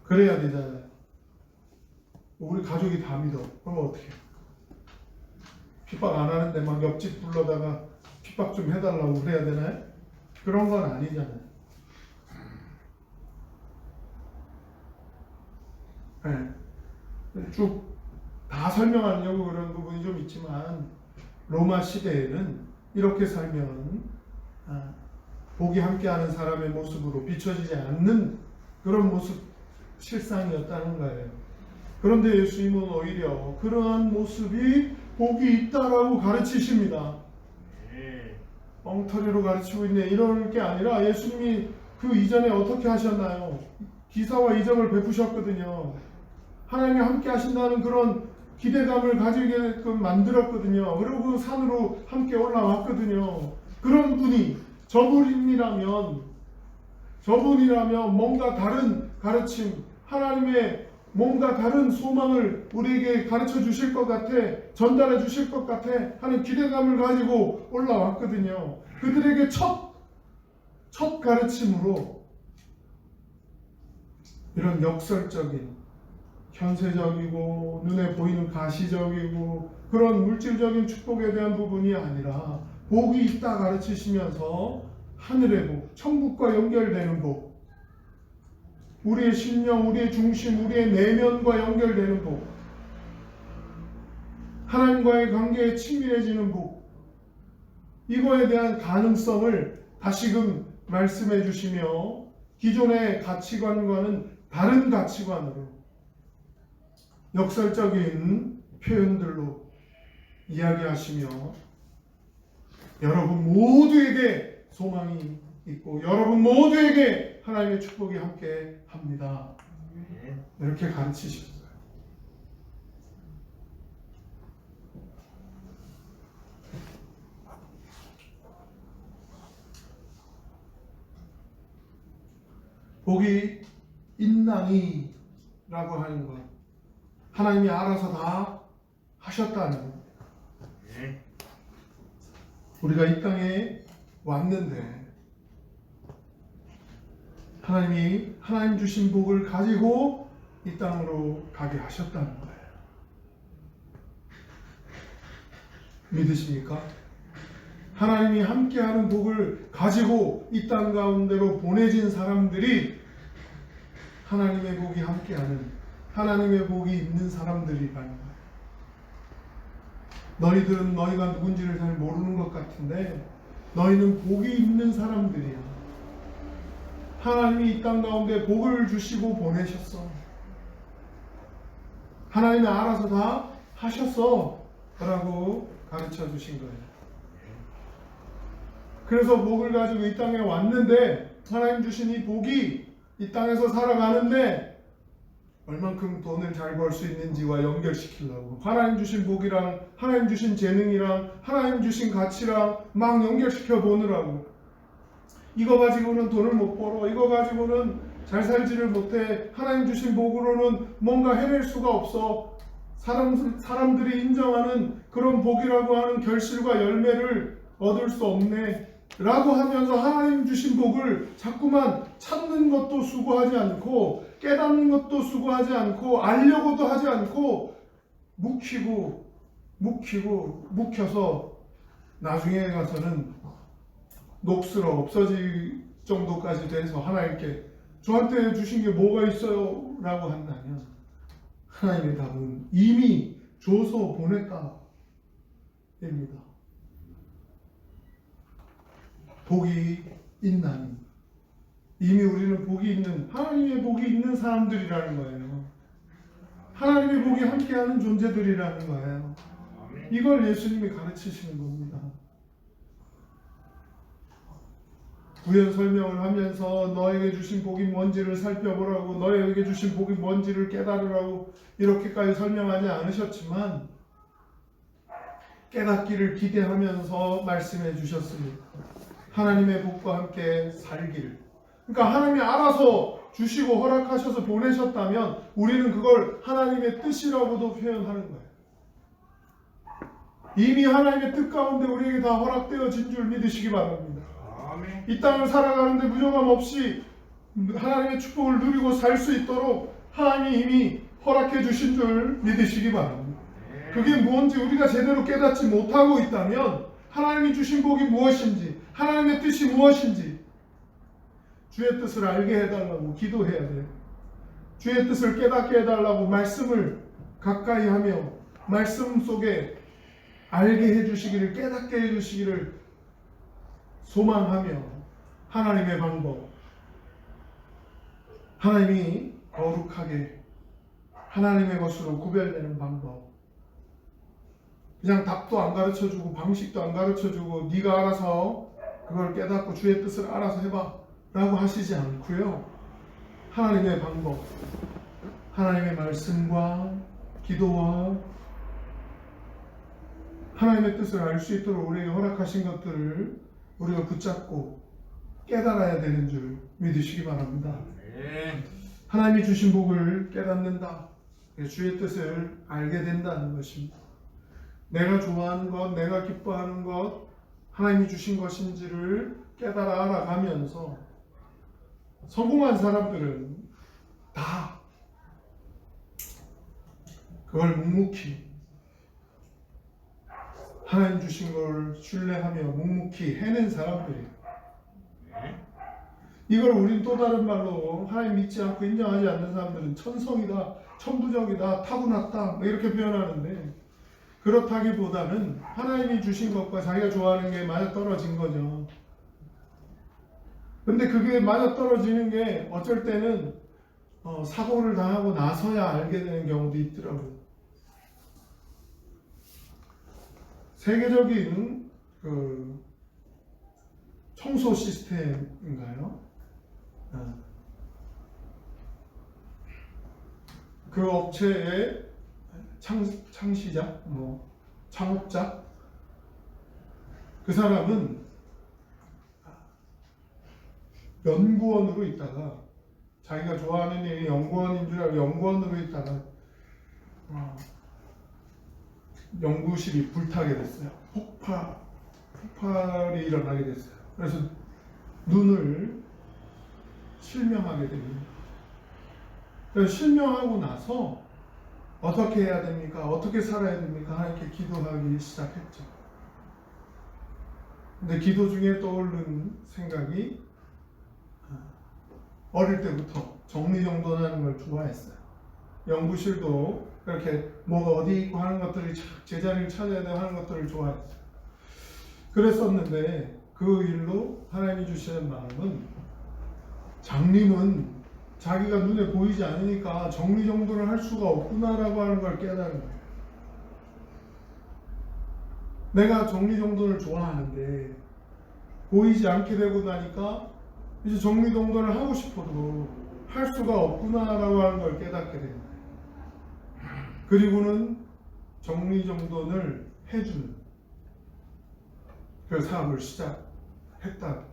그래야 되잖아요. 우리 가족이 다 믿어. 그러면 어떻게 해요? 핍박 안 하는데 막 옆집 불러다가 핍박 좀 해달라고 그래야 되나요? 그런 건 아니잖아요. 네. 쭉 다 설명하려고 그런 부분이 좀 있지만, 로마 시대에는 이렇게 살면 복이 함께하는 사람의 모습으로 비춰지지 않는 그런 모습, 실상이었다는 거예요. 그런데 예수님은 오히려 그러한 모습이 복이 있다라고 가르치십니다. 엉터리로 가르치고 있네 이럴 게 아니라, 예수님이 그 이전에 어떻게 하셨나요? 기사와 이적을 베푸셨거든요. 하나님이 함께 하신다는 그런 기대감을 가지게끔 만들었거든요. 그리고 산으로 함께 올라왔거든요. 그런 분이 저분이라면 뭔가 다른 가르침, 하나님의 뭔가 다른 소망을 우리에게 가르쳐 주실 것 같아, 전달해 주실 것 같아 하는 기대감을 가지고 올라왔거든요. 그들에게 첫 가르침으로 이런 역설적인, 현세적이고 눈에 보이는 가시적이고 그런 물질적인 축복에 대한 부분이 아니라, 복이 있다 가르치시면서 하늘의 복, 천국과 연결되는 복, 우리의 심령, 우리의 중심, 우리의 내면과 연결되는 복, 하나님과의 관계에 친밀해지는 복, 이거에 대한 가능성을 다시금 말씀해 주시며, 기존의 가치관과는 다른 가치관으로 역설적인 표현들로 이야기하시며, 여러분 모두에게 소망이 있고 여러분 모두에게 하나님의 축복이 함께 합니다. 이렇게 가르치셨어요. 복이 있나니라고 하는 것, 하나님이 알아서 다 하셨다는 것. 우리가 이 땅에 왔는데 하나님이 하나님 주신 복을 가지고 이 땅으로 가게 하셨다는 거예요. 믿으십니까? 하나님이 함께하는 복을 가지고 이 땅 가운데로 보내진 사람들이 하나님의 복이 함께하는, 하나님의 복이 있는 사람들이라는 거예요. 너희들은 너희가 누군지를 잘 모르는 것 같은데 너희는 복이 있는 사람들이야. 하나님이 이 땅 가운데 복을 주시고 보내셨어. 하나님이 알아서 다 하셨어 라고 가르쳐 주신 거예요. 그래서 복을 가지고 이 땅에 왔는데, 하나님 주신 이 복이 이 땅에서 살아가는데 얼만큼 돈을 잘 벌 수 있는지와 연결시키려고 하나님 주신 복이랑 하나님 주신 재능이랑 하나님 주신 가치랑 막 연결시켜 보느라고, 이거 가지고는 돈을 못 벌어, 이거 가지고는 잘 살지를 못해, 하나님 주신 복으로는 뭔가 해낼 수가 없어, 사람들이 인정하는 그런 복이라고 하는 결실과 열매를 얻을 수 없네 라고 하면서 하나님 주신 복을 자꾸만 찾는 것도 수고하지 않고, 깨닫는 것도 수고하지 않고, 알려고도 하지 않고 묵혀서 나중에 가서는 녹슬어 없어질 정도까지 돼서 하나님께 저한테 주신 게 뭐가 있어요? 라고 한다면 하나님의 답은 이미 줘서 보냈다 입니다. 복이 있나니, 이미 우리는 복이 있는, 하나님의 복이 있는 사람들이라는 거예요. 하나님의 복이 함께하는 존재들이라는 거예요. 이걸 예수님이 가르치시는 겁니다. 부연 설명을 하면서 너에게 주신 복이 뭔지를 살펴보라고, 너에게 주신 복이 뭔지를 깨달으라고 이렇게까지 설명하지 않으셨지만 깨닫기를 기대하면서 말씀해 주셨습니다. 하나님의 복과 함께 살기를. 그러니까 하나님이 알아서 주시고 허락하셔서 보내셨다면 우리는 그걸 하나님의 뜻이라고도 표현하는 거예요. 이미 하나님의 뜻 가운데 우리에게 다 허락되어진 줄 믿으시기 바랍니다. 아멘. 이 땅을 살아가는데 무정함 없이 하나님의 축복을 누리고 살 수 있도록 하나님이 이미 허락해 주신 줄 믿으시기 바랍니다. 그게 무엇인지 우리가 제대로 깨닫지 못하고 있다면 하나님이 주신 복이 무엇인지, 하나님의 뜻이 무엇인지 주의 뜻을 알게 해달라고 기도해야 돼요. 주의 뜻을 깨닫게 해달라고 말씀을 가까이 하며 말씀 속에 알게 해주시기를, 깨닫게 해주시기를 소망하며 하나님의 방법, 하나님이 거룩하게 하나님의 것으로 구별되는 방법, 그냥 답도 안 가르쳐주고 방식도 안 가르쳐주고 네가 알아서 그걸 깨닫고 주의 뜻을 알아서 해봐 라고 하시지 않고요. 하나님의 방법, 하나님의 말씀과 기도와 하나님의 뜻을 알 수 있도록 우리에게 허락하신 것들을 우리가 붙잡고 깨달아야 되는 줄 믿으시기 바랍니다. 하나님이 주신 복을 깨닫는다. 주의 뜻을 알게 된다는 것입니다. 내가 좋아하는 것, 내가 기뻐하는 것, 하나님이 주신 것인지를 깨달아 알아가면서 성공한 사람들은 다 그걸 묵묵히 하나님 주신 걸 신뢰하며 묵묵히 해낸 사람들이에요. 이걸 우린 또 다른 말로 하나님 믿지 않고 인정하지 않는 사람들은 천성이다, 천부적이다, 타고났다 뭐 이렇게 표현하는데, 그렇다기보다는 하나님이 주신 것과 자기가 좋아하는 게 맞아떨어진 거죠. 근데 그게 맞아떨어지는 게 어쩔 때는 사고를 당하고 나서야 알게 되는 경우도 있더라고요. 세계적인 그 청소 시스템인가요? 그 업체의 창시자, 창업자, 그 사람은 연구원으로 있다가 자기가 좋아하는 일이 연구원인 줄 알고 연구원으로 있다가 연구실이 불타게 됐어요. 폭발이 일어나게 됐어요. 그래서 눈을 실명하게 됩니다. 그래서 실명하고 나서 어떻게 해야 됩니까? 어떻게 살아야 됩니까? 하나님께 기도하기 시작했죠. 근데 기도 중에 떠오른 생각이 어릴 때부터 정리정돈하는 걸 좋아했어요. 연구실도 그렇게 뭐가 어디 있고 하는 것들을 제자리를 찾아야 되고 하는 것들을 좋아했어요. 그랬었는데 그 일로 하나님이 주시는 마음은 장님은 자기가 눈에 보이지 않으니까 정리정돈을 할 수가 없구나라고 하는 걸 깨달은 거예요. 내가 정리정돈을 좋아하는데 보이지 않게 되고 나니까 이제 정리정돈을 하고 싶어도 할 수가 없구나라고 하는 걸 깨닫게 된 거예요. 그리고는 정리정돈을 해주는 그 사업을 시작했다.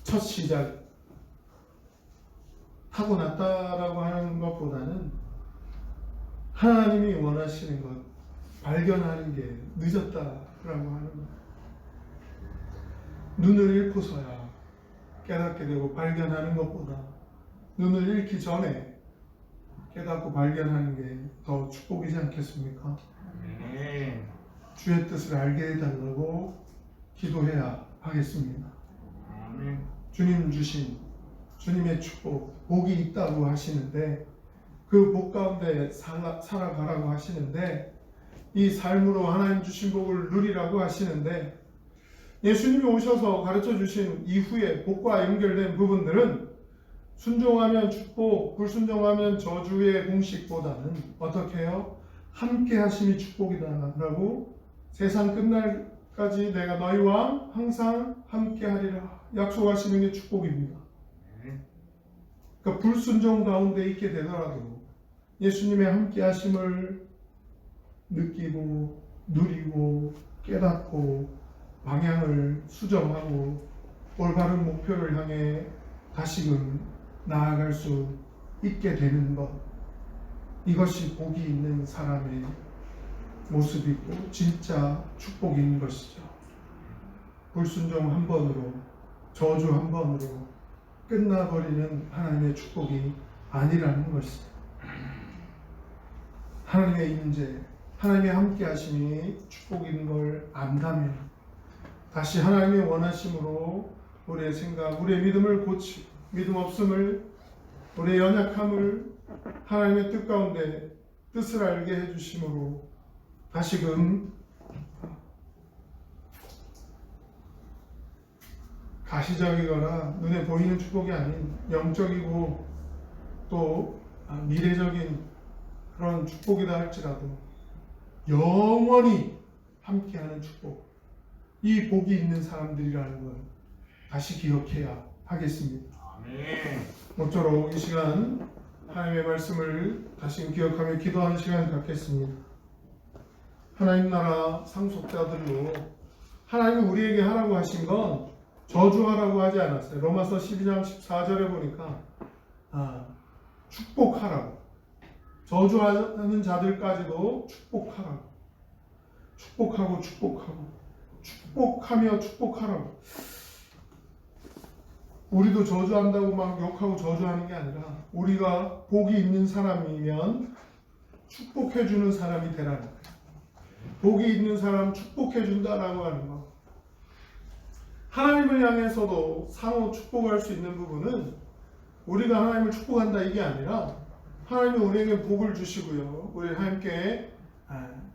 첫 시작. 타고났다라고 하는 것보다는 하나님이 원하시는 것 발견하는 게 늦었다라고 하는 것. 눈을 잃고서야 깨닫게 되고 발견하는 것보다 눈을 잃기 전에 깨닫고 발견하는 게 더 축복이지 않겠습니까? 주의 뜻을 알게 해달라고 기도해야 하겠습니다. 주님 주신 주님의 축복, 복이 있다고 하시는데 그 복 가운데 살아가라고 하시는데 이 삶으로 하나님 주신 복을 누리라고 하시는데 예수님이 오셔서 가르쳐 주신 이후에 복과 연결된 부분들은 순종하면 축복, 불순종하면 저주의 공식보다는 어떻게 해요? 함께 하심이 축복이다 라고 세상 끝날까지 내가 너희와 항상 함께 하리라 약속하시는 게 축복입니다. 그러니까 불순종 가운데 있게 되더라도 예수님의 함께 하심을 느끼고 누리고 깨닫고 방향을 수정하고 올바른 목표를 향해 다시금 나아갈 수 있게 되는 것, 이것이 복이 있는 사람의 모습이고 진짜 축복인 것이죠. 불순종 한 번으로, 저주 한 번으로 끝나버리는 하나님의 축복이 아니라는 것이죠. 하나님의 임재, 하나님의 함께 하심이 축복인 걸 안다면 다시 하나님의 원하심으로 우리의 생각, 우리의 믿음을 고치고 믿음 없음을, 우리의 연약함을 하나님의 뜻 가운데 뜻을 알게 해주심으로 다시금 가시적이거나 눈에 보이는 축복이 아닌 영적이고 또 미래적인 그런 축복이다 할지라도 영원히 함께하는 축복, 이 복이 있는 사람들이라는 걸 다시 기억해야 하겠습니다. 모쪼록 이 시간 하나님의 말씀을 다시 기억하며 기도하는 시간을 갖겠습니다. 하나님 나라 상속자들로 하나님이 우리에게 하라고 하신 건 저주하라고 하지 않았어요. 로마서 12장 14절에 보니까 축복하라고, 저주하는 자들까지도 축복하라고, 축복하고 축복하고 축복하며 축복하라고. 우리도 저주한다고 막 욕하고 저주하는 게 아니라 우리가 복이 있는 사람이면 축복해주는 사람이 되라는 거예요. 복이 있는 사람 축복해준다라고 하는 거. 하나님을 향해서도 상호 축복할 수 있는 부분은 우리가 하나님을 축복한다 이게 아니라 하나님이 우리에게 복을 주시고요, 우리 함께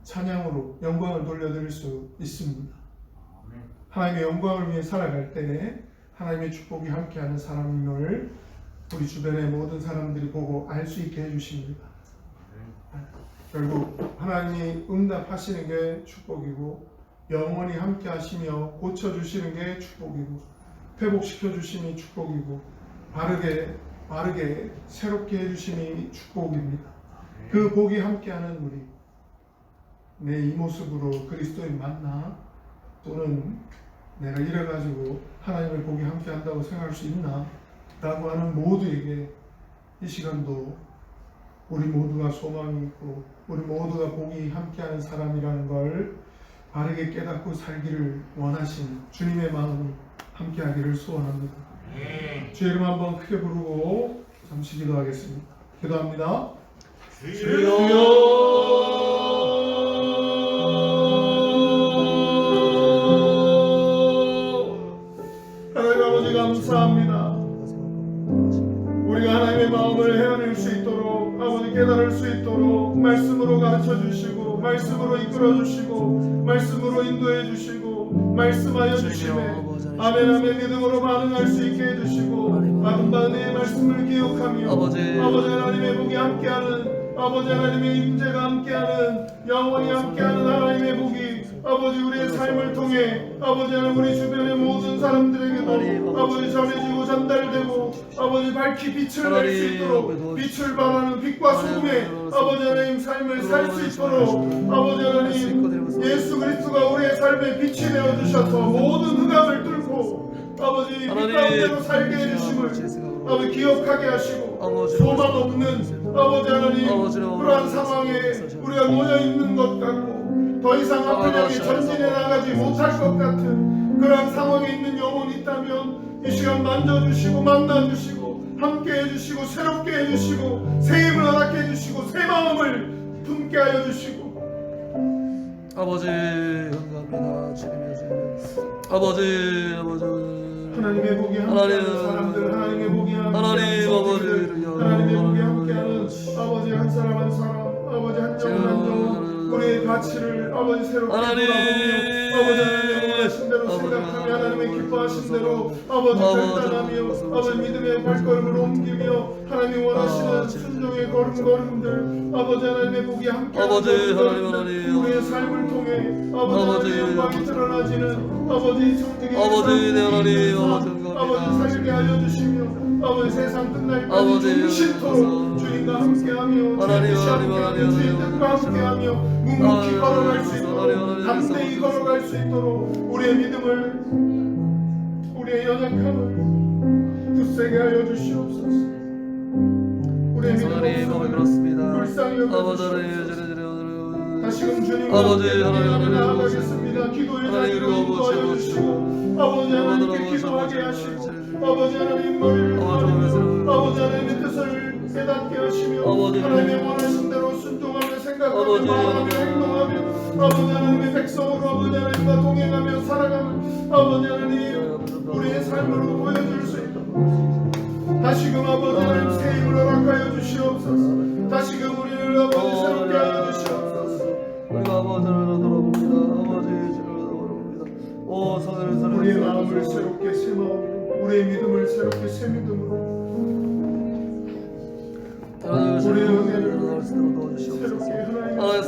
찬양으로 영광을 돌려드릴 수 있습니다. 하나님의 영광을 위해 살아갈 때 하나님의 축복이 함께하는 사람임을 우리 주변의 모든 사람들이 보고 알 수 있게 해주십니다. 결국 하나님이 응답하시는 게 축복이고 영원히 함께 하시며 고쳐주시는 게 축복이고 회복시켜 주심이 축복이고 바르게 새롭게 해주심이 축복입니다. 그 복이 함께하는 우리, 내 이 모습으로 그리스도인 맞나? 또는 내가 이래가지고 하나님의 복이 함께한다고 생각할 수 있나? 라고 하는 모두에게 이 시간도 우리 모두가 소망이 있고 우리 모두가 복이 함께하는 사람이라는 걸 바르게 깨닫고 살기를 원하신 주님의 마음이 함께하기를 소원합니다. 주의 이름 한번 크게 부르고 잠시 기도하겠습니다. 기도합니다. 주여 하나님 아버지 감사합니다. 우리가 하나님의 마음을 헤아릴 수 있도록, 아버지 깨달을 수 있도록 말씀으로 가르쳐 주시고 말씀으로 이끌어 주시고 말씀으로 인도해 주시고 말씀하여 주시네 아멘 아멘 믿음으로 반응할 수 있게 해주시고 받은 바 은혜의 말씀을 기억하며 아버지 하나님의 복이 함께하는, 아버지 하나님의 임재가 함께하는, 영원히 함께하는 하나님의 복이 아버지 우리의 삶을 통해 아버지 하나님 우리 주변의 모든 사람들에게도 아버지 전해지고 전달되고 아버지 밝히 빛을 낼 수 있도록 빛을 발하는 빛과 소금의 아버지 하나님 삶을 살 수 있도록 아버지 하나님 예수 그리스도가 우리의 삶에 빛이 되어주셔서 모든 흑암을 뚫고 아버지 빛 가운데로 살게 해주심을 아버지 기억하게 하시고 소망 없는 아버지 하나님 그러한 상황에 우리가 놓여있는 것 같고 더 이상 앞을 향해 전진해 나가지 못할 것 같은 그러한 상황에 있는 영혼이 있다면 이 시간 만져주시고 만나주시고 함께 해주시고 새롭게 해주시고 새 힘을 허락해 해주시고 새 마음을 품게 하여 주시고 아버지 감사합니다. 주님의 아버지 하나님의 복이 함께하는 사람들, 하나님의 복이 함께하는 성도들, 하나님의 복이 함께하는 아버지 한 사람 한 사람, 아버지 한 점 한 점 우리의 가치를 아버지 새롭게 돌아보며 아버지 하나님의 원하신 대로 생각하며 하나님의 기뻐하신 대로 아버지 결단하며 아버지 믿음의 발걸음을 옮기며 하나님 원하시는 순종의 걸음들 아버지 하나님의 복이 함께하는 걸음들 우리의 삶을 통해 아버지 하나님의 영광이 드러나지는 아버지 성직의 아버지 내 하나님 아버지 살게 하여 주시며 아버지 세상 끝날까지 아버지, 중심토록 주님과 함께하며 하나님, 주님과 하나님, 함께하며 주님 뜻과 함께하며 묵묵히 걸어갈 수 있도록 담대히 걸어갈 수 있도록 우리의 믿음을 우리의 연약함을 굳세게 하여 주시옵소서. 우리의 믿음을 그렇습니다. 불쌍히 여겨주시옵소서. 다시금 주님 아버지, 앞에 하나님, 나아가겠습니다. 기도의 하나님, 자리로 인도하여 주시고 아버지 하나님께 기도하게 하시고 아버지 하나님 머리를 가리고 아버지 하나님의 뜻을 깨닫게 하시며 하나님의 원하신 대로 순종하며 생각하며 말하며 행동하며 아버지 하나님의 백성으로 아버지 하나님과 동행하며 살아가며 아버지 하나님 우리의 삶으로 보여줄 수 있도록 다시금 아버지 하나님 새 힘을 허락하여 주시옵소서. 다시금 우리를 아버지 새롭게 하여 주시옵소서. 우리가 아버지를 돌아봅니다. 아버지를 돌아봅니다. 오 손을 우리의 마음을 새롭게 새 마음으로 우리의 믿음을 새롭게 새 믿음으로 우리의 은혜를 새롭게 하나님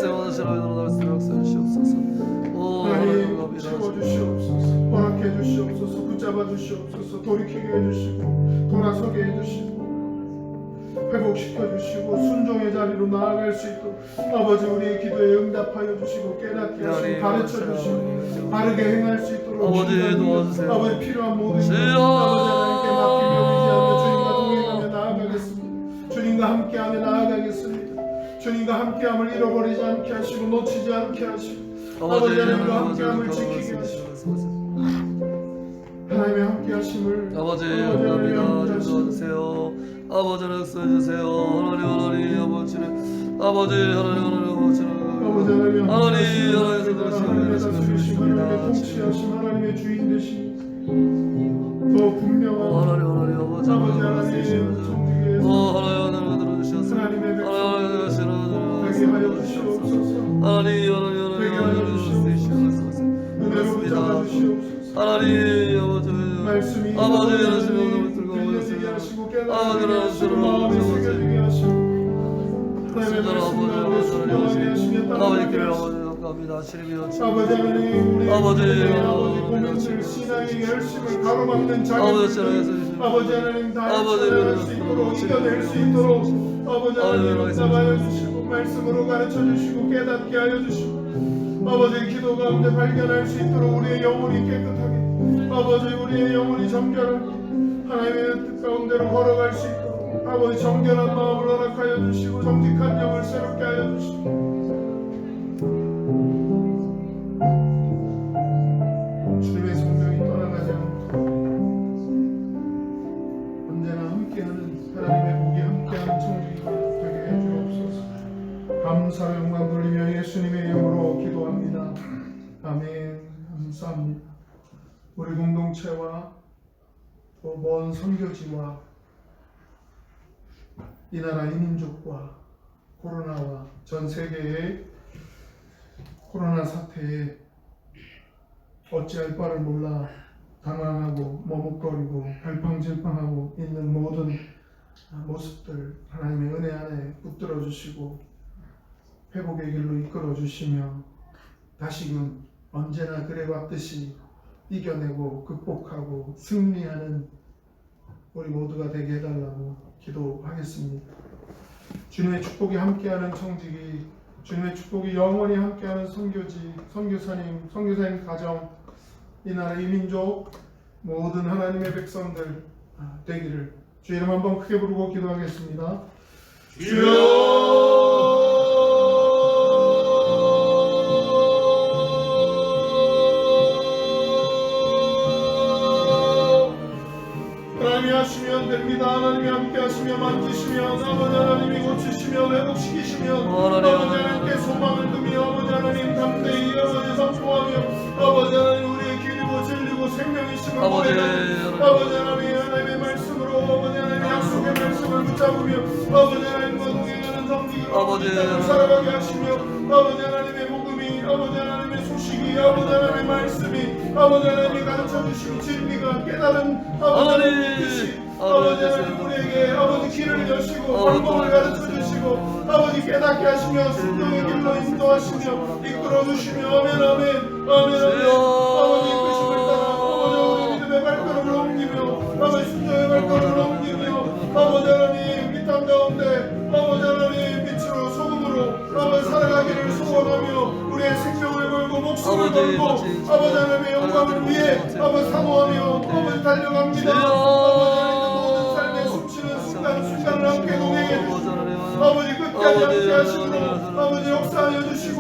채워주시옵소서. 허락해 주시옵소서. 붙잡아 주시옵소서. 돌이키게 해주시고 돌아서게 해주시고 회복시켜 주시고 순종의 자리로 나아갈 수 있도록 아버지 우리의 기도에 응답하여 주시고 깨닫게 하시고 가르쳐 주시고 바르게 행할 수 있도록 아버지 도와주세요. 아버지 필요한 모든 것 주여! 아버지 하나님께 맡기며 의지하며 주님과 동행하며 나아가겠습니다. 주님과 함께하며 나아가겠습니다. 주님과 함께함을 잃어버리지 않게 하시고 놓치지 않게 하시고 아버지 하나님과 함께함을 지키게 하시고 하나님의 함께하심을 아버지 감사합니다. 도와주세요. 아버지를 역사해주세요. 하나님 아버지를 아버지 하나님 아버지를 하나님 하나님의 다스리심 하나님의 통치하심 하나님의 주인 되심 더 분명한 하나님 아버지 아버지 하나님의 정직에서 하나님 들어주셔서 하나님의 하나님 되게 하여 주시옵소서. 하나님 은혜로 붙잡아 주시옵소서. 하나님 말씀이 아버지 들려지게 하시고 깨닫게 하시고 마음이 새겨지게 하시고 하나님의 말씀 가운데 순종하게 하시며 따라가게 하시고 아버지 하나님 우리 아버지 고민들 신앙의 열심을 가로막는 자격들 아버지 하나님 다 헤쳐나갈 수 있도록 이겨낼 수 있도록 아버지 하나님 응답하여 주시고 말씀으로 가르쳐 주시고 깨닫게 하여 주시고 아버지 기도 가운데 발견할 수 있도록 우리의 영혼이 깨끗하게 아버지 우리의 영혼이 정결하게 하나님의 뜻 가운데로 걸어갈 수 있도록 아버지 정결한 마음을 허락하여 주시고 정직한 영을 새롭게 하여 주시고 주님의 성령이 떠나가지 않고 언제나 함께하는 하나님의 복이 함께하는 청지기 되게 해주옵소서. 감사 영광 돌리며 예수님의 이름으로 기도합니다. 아멘. 감사합니다. 우리 공동체와 또 먼 선교지와 이 나라 이 민족과 코로나와 전 세계의 코로나 사태에 어찌할 바를 몰라 당황하고 머뭇거리고 갈팡질팡하고 있는 모든 모습들 하나님의 은혜 안에 붙들어 주시고 회복의 길로 이끌어 주시며 다시금 언제나 그래왔듯이 이겨내고 극복하고 승리하는 우리 모두가 되게 해달라고 기도하겠습니다. 주님의 축복이 함께하는 청지기, 주님의 축복이 영원히 함께하는 선교지, 선교사님 가정, 이 나라 이 민족 모든 하나님의 백성들 되기를 주 이름 한번 크게 부르고 기도하겠습니다. 주여! 하나님이 하시면 됩니다. 하나님이 함께 하시며 만지시면 아버지 하나님이 고치시며 회복시키시며 아버지 하나님께 소망을 두며 아버지 하나님 담대히 아버지 선포하며 아버지 하나님 우리의 길이고 진리고 생명이심을 고백하며 아버지 하나님의 말씀으로 아버지 하나님 약속의 말씀을 붙잡으며 아버지 하나님과 동행하는 성기가 살아가게 하시며 아버지 하나님의 복음이 아버지 하나님의 소식이 아버지 하나님의 말씀이 아버지 하나님이 가르쳐주시고 진리가 깨달은 아버지 하나님의 뜻이 아버지 하나님 우리에게 아버지 길을 여시고 방법을 가르쳐주시고 아버지 깨닫게 하시며 순종의 길로 인도하시며 이끌어주시며 아멘 아멘 아멘 아멘 아버지 이끄심을 따라 아버지 우리 믿음의 발걸음을 옮기며 발걸음을 옮기며 아버지 하나님 이 땅 가운데 아버지 하나님 빛으로 소금으로 아버지 살아가기를 소원하며 우리의 생명을 걸고 목숨을 걸고 아버지 하나님의 영광을 위해 아버지 사모하며 아버지 달려갑니다. 아버지 하나님 모든 삶에 숨쉬는 순간순간을 함께 동행해 주시고 아버지 끝까지 함께 하시고 아버지 역사하여 주시고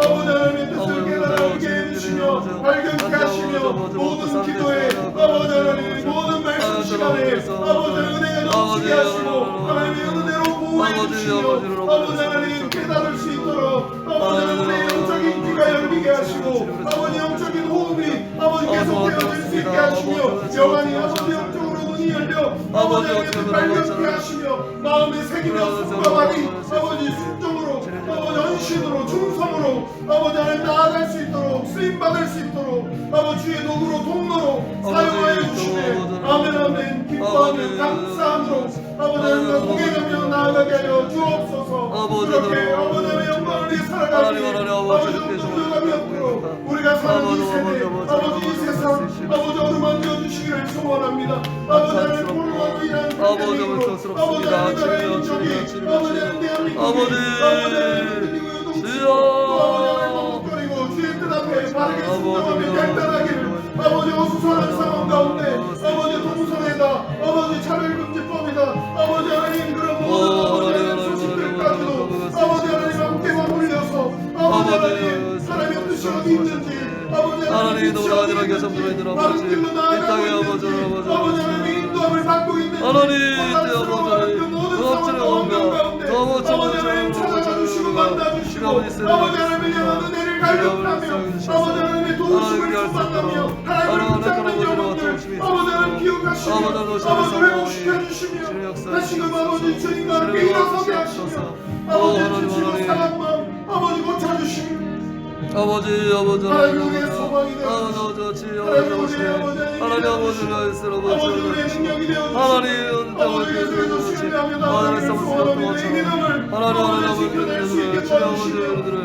아버지 하나님의 뜻을 깨달아오게 해주시며 발견케 하시며 모든 기도에 아버지 하나님 모든 말씀 시간에 아버지 은혜가 넘치게 하시고 하나님의 은혜로 보호해 주시며 아버지 하나님 깨달을 수 있도록 아버지 하나님의 영적인 귀가 열리게 하시고 아버지 영적인 호흡이 아버지 계속되어질 수 있게 하시며 영원히 아버지 영적으로 눈이 열려 아버지 하나님의 발견케 하시며 마음에 새기며 손과 발이 아버지 순종으로 아버지 헌신으로 충성으로 아버지 하나님 나아갈 수 있도록 쓰임받을 수 있도록 아버지 주의 도구로 통로로 사용하여 주시네. 아멘 아멘. 기뻐하며 감사함으로 아버지 하나님과 동행하며 나아가게 하여 주옵소서. 그렇게 아버지 하나님의 영광을 위해 살아가기 아버지 동정함이 없도록 우리가 사는 이 세대 아버지 이 세상 아버지 어루만져 주시기를 소원합니다. 아버지 하나님 코로나로 인한 팬데믹으로 아버지 하나님 나라의 민족이 아버지 하나님 대한민국이 아버지 하나님 또 아버지 하나님 머뭇거리고 주의 뜻 앞에 바르게 순종하며 결단하기를 아버지 어수선한 상황 가운데 아버지 동성애다 아버지 차별금지법이다 아버지 하나님 그런 모든 아버지 하나님 소식들까지도 아버지 하나님 함께 맞물려서 아버지 하나님 하나님의 뜻이 어디 있는지 아버지 하나님 뜻이 어디 있는지 바른 길로 나아가고 있는지 아버지 하나님의 인도함을 받고 있는지 혼란스러워하는 그 모든 상황과 환경 가운데 아버지 하나님 찾아가 주시고 만나 주시고 아버지 하나님을 향한 은혜를 갈급하며 아버지 하나님의 도우심을 소망하며 하나님을 붙잡는 영혼들 아버지 하나님 기억하시며 아버지 회복시켜 주시며 다시금 아버지 주님과 함께 일어서게 하시며 아버지 지치고 상한 마음 아버지 고쳐주시며 아버지 하나님 우리의 소망이 되어주시고 하나님 우리의 능력이 되어주시고 아버지 예수께서 신뢰하며 나아가기를 소원합니다. 이 믿음을 아버지 지켜낼 수 있게 도와주시며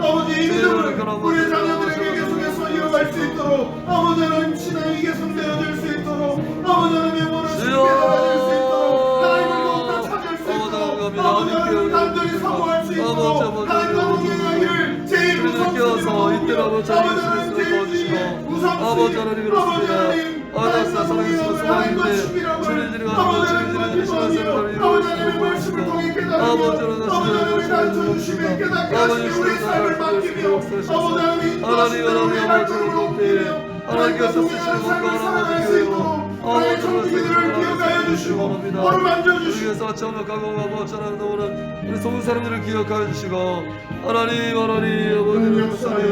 아버지 이 믿음을 우리 자녀들에게 계속해서 이어갈 수 있도록 아버지 하나님 신앙이 개선되어질 수 있도록 아버지 하나님의 원하심을 깨달아질 수 있도록 하나님을 더욱더 찾을 수 있도록 아버지 하나님을 간절히 사모할 수 있도록 하나님과 동행하기를 제일 우선순위로 아버지 하나님 제일 주의 우선순위 아버지 하나님 하나님과 동행함을 하나님과 친밀함을 아버지 하나님과 기뻐하며 아버지 하나님의 말씀을 통해 깨달으며 아버지 하나님을 가르쳐주시며 깨닫게 하시며 우리의 삶을 맡기며 아버지 하나님 인도하시며 우리의 발걸음을 옮기며 하나님께서 쓰시는 삶을 살아갈 수 있도록 하나님의 청지기들을 기억하여 주시고 어루만져 주시고 우리에서 참석하고 아버지처럼 오는 우리 속은 사람들을 기억하여 주시고 하나님 아버지를 역사하여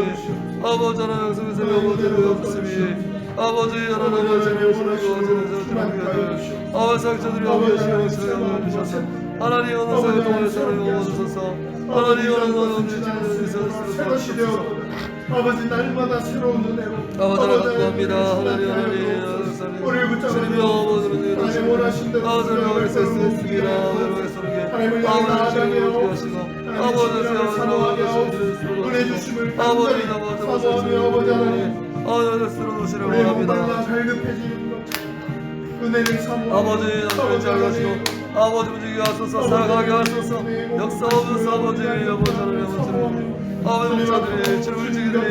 아버지 하나님 속에서 아버지를 역사하여 아버지 하나님 아버지 상처들이 아버지 시험을 주셔서 하나님 어느 사람을 통해서 얻으소서 하나님 어느 새것이 되었도다 아버지 날마다 새로운 은혜로 아버지를 기도합니다 하나님 우리를 붙잡으며 하나님 원하신 대로 아버지를 쓰겠습니다 하나님을 향해 나아가며 하나님의 사모하게 하옵소서 은혜 주심을 간절히 사모하며 아버지 하나님 우리의 목말라 갈급해지는 것 은혜를 사모하며 아버지 나를 하시고 아버지 움직이게 하소서 살아가게 하소서 역사하소서 아버지 하나님 아버지 목사들이 주님 울지기들이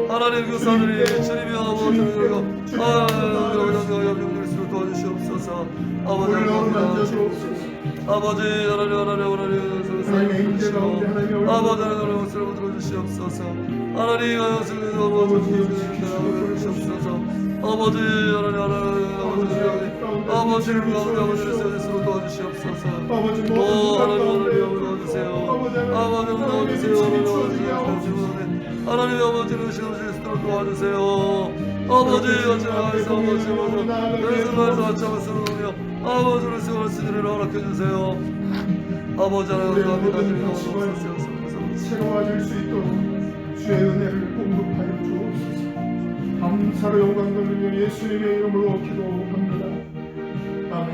하나님 교사들이 주님이 아버지를 들고 영들수록 도와주시옵소서 아버지 아버지 하나님 하나님의 임재 가운데 하나님의 아버지 하나님 목소리를 들어주시옵소서 하나님 하나님 도와주시옵소서 아버지 하나님 아버지를 세워주시도록 도와주시옵소서 아버지 하나님 도와주세요 아버지 도와주세요 하나님 아버지를 세워주시도록 도와주세요 아버지 어찌나가서 아버지 아버지 아버지를 세울 수 있는 일을 허락해주세요 아버지 하나님 새로워질 수 있도록 주의 은혜를 공급하여 주옵소서 감사로 영광 돌리며 예수님의 이름으로 기도합니다 아멘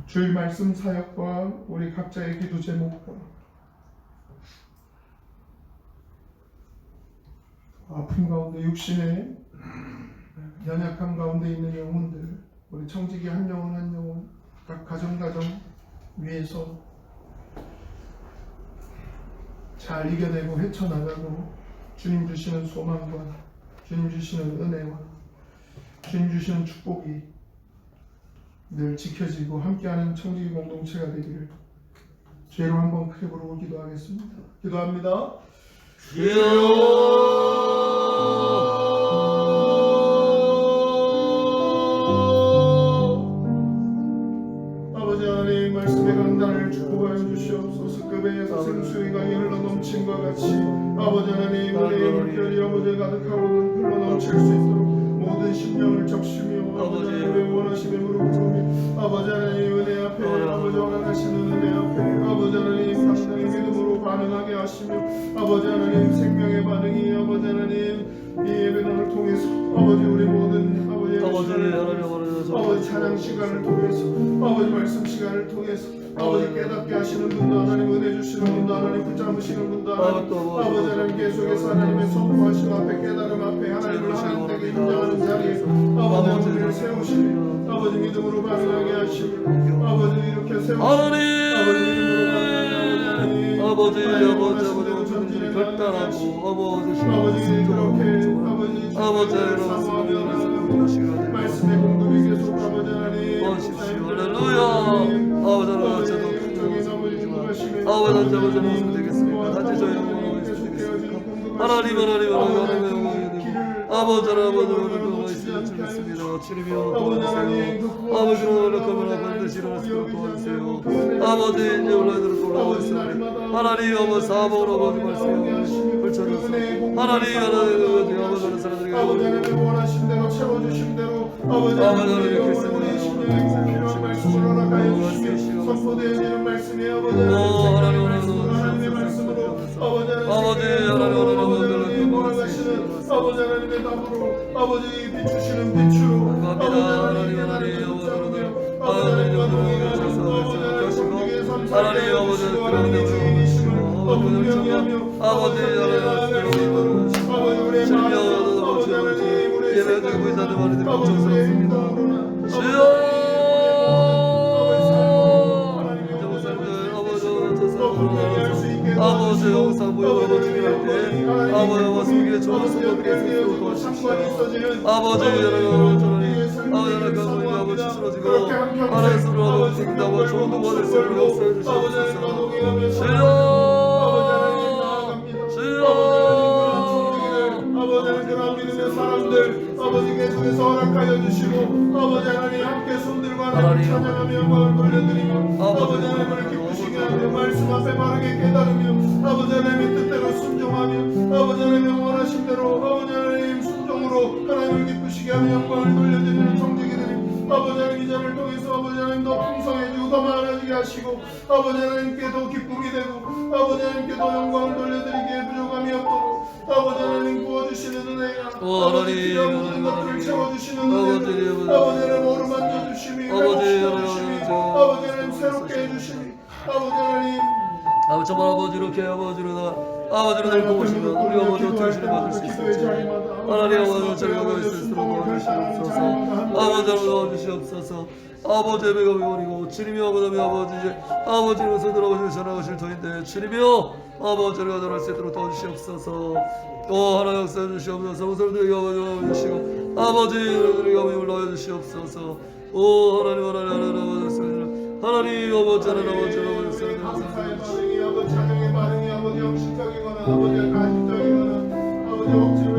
주의 말씀 사역과 우리 각자의 기도 제목과 아픔 가운데 육신의 연약함 가운데 있는 영혼들 우리 청지기 한 영혼 한 영혼 각 가정 위에서 잘 이겨내고 헤쳐나가고 주님 주시는 소망과 주님 주시는 은혜와 주님 주시는 축복이 늘 지켜지고 함께하는 청지기 공동체가 되기를 죄로 한번 크게 부르고 기도하겠습니다. 기도합니다. 아버지 하나님 말씀의 강단을 축복하여 주시옵소서. 급에서 생수의 강이 흘러넘침과 같이 아버지 하나님 은혜의 물결이 아버지 가득하고 흘러넘칠 수 있도록 모든 심령을 적시며 아버지 하나님의 원하심에 무릎 꿇으며 아버지 하나님 은혜 앞에 아버지 원하시는 은혜 앞에 아버지 하나님 당신의 믿음으로 반응하게 하시며 아버지 하나님 생명의 반응이 아버지 하나님 이 예배단을 통해서 아버지 우리 모든 아버지 찬양 시간을 통해서 아버지 말씀 시간을 통해서 아버지 깨닫게 하시는 분도 하나님 은혜 주시는 분도 하나님 붙잡으시는 분도 하나님 아버지 하나님 계속해서 하나님의 선포하심 앞에 깨달음 앞에 하나님을 하나님에게 인정하는 자리에 아버지 우리를 세우시며 아버지 믿음으로 반응하게 하시며 아버지 이렇게 세우시며 아버지 믿음으로 반응하게 하시며 아버지 결단하고 아버지 그렇게 아버지 사모하며 말씀의 공급이 계속 아버지 하나님 할렐루야. 아버지 하나님 되겠습니까? 단지 저희 하나님 아버지 주겠습니다. 주님이여 도와주세요. 아버지로 올라가면 반드시 일어나시도록 도와주세요. 아버지 이제 올라가도록 돌아오세요. 하나님 아버지 사모로 아버지 말씀 펼쳐주세요. 하나님 아버지 하는 사람들에게 아버지 하나님 원하신 대로 채워주신 대로 아버지 하나님 우리 심령에 필요한 말씀을 허락하여 주시며 선포되어지는 말씀이 아버지 하나님의 말씀으로 아버지 하나님 원하시는 아버지 하나님의 답으로 아버지 비추시는 빛으로 아버지 하나님 깨달음을 붙잡으며 아버지 하나님과 동행하는 아버지 하나님 아버지 하나님의 주인이시며 분명히 하며 아버지 하나님 아버지 우리의 마음 아버지 하나님 우리의 생각 아버지 우리의 행동으로나 주여 아버지 영상 모여서 주님할 때 아버지 말씀에 좋은 성도들에게 도와주십시오. 아버지 아버지 쓰러지고 하나님으로 아버지 나와 좋은 도와줄 수 있도록 역사해 주시옵소서. 아버지 그런 믿음의 사람들 아버지 계속해서 허락하여 주시고 아버지 하나님 함께 손들고 하나님 찬양하며 영광을 돌려드리며 아버지 하나님을 기쁘시게 하며 말씀 앞에 바르게 깨달으며 아버지 하나님의 뜻대로 순종하며 아버지 하나님의 원하신 대로 아버지 하나님 순종으로 하나님을 기쁘시게 하며 영광을 돌려드리는 성지기들이 아버지 하나님 이 자를 통해서 아버지 하나님 더 풍성해지고 더 많아지게 하시고 아버지 하나님께 더 기쁨이 되고 아버지 하나님께 더 영광을 돌려드리기에 부족함이 없도록 아버지 하나님 부어주시는 은혜가 아버지 필요한 모든 것들을 채워주시는 은혜가 아버지 하나님 어루만져 주심이 회복시켜 주심이 아버지 하나님 새롭게 해주심이 아버지 하나님 아버지 정말 아버지 이렇게 아버지로 날 보시면 우리 아버지 어떻게 하시는 받을 수 있을지 하나님 아버지 저희가 갈 수 있도록 도와주시옵소서. 아버지 도와주시옵소서. 아버지 예배가 위원이고 주님이 아버지 이제 아버지로 서들어오실 전하오실 터인데 주님이여 아버지를 가져갈 수 있도록 도와주시옵소서. 하나님 역사해 주시옵소서. 우선들에게 아버지 주시고 아버지들에게 아버지 올라와 주시옵소서. 하나님 아버지 감사의 반응이 아버지 찬양의 반응이 아버지 형식적이거나 아버지 가식적이거나 아버지 억지로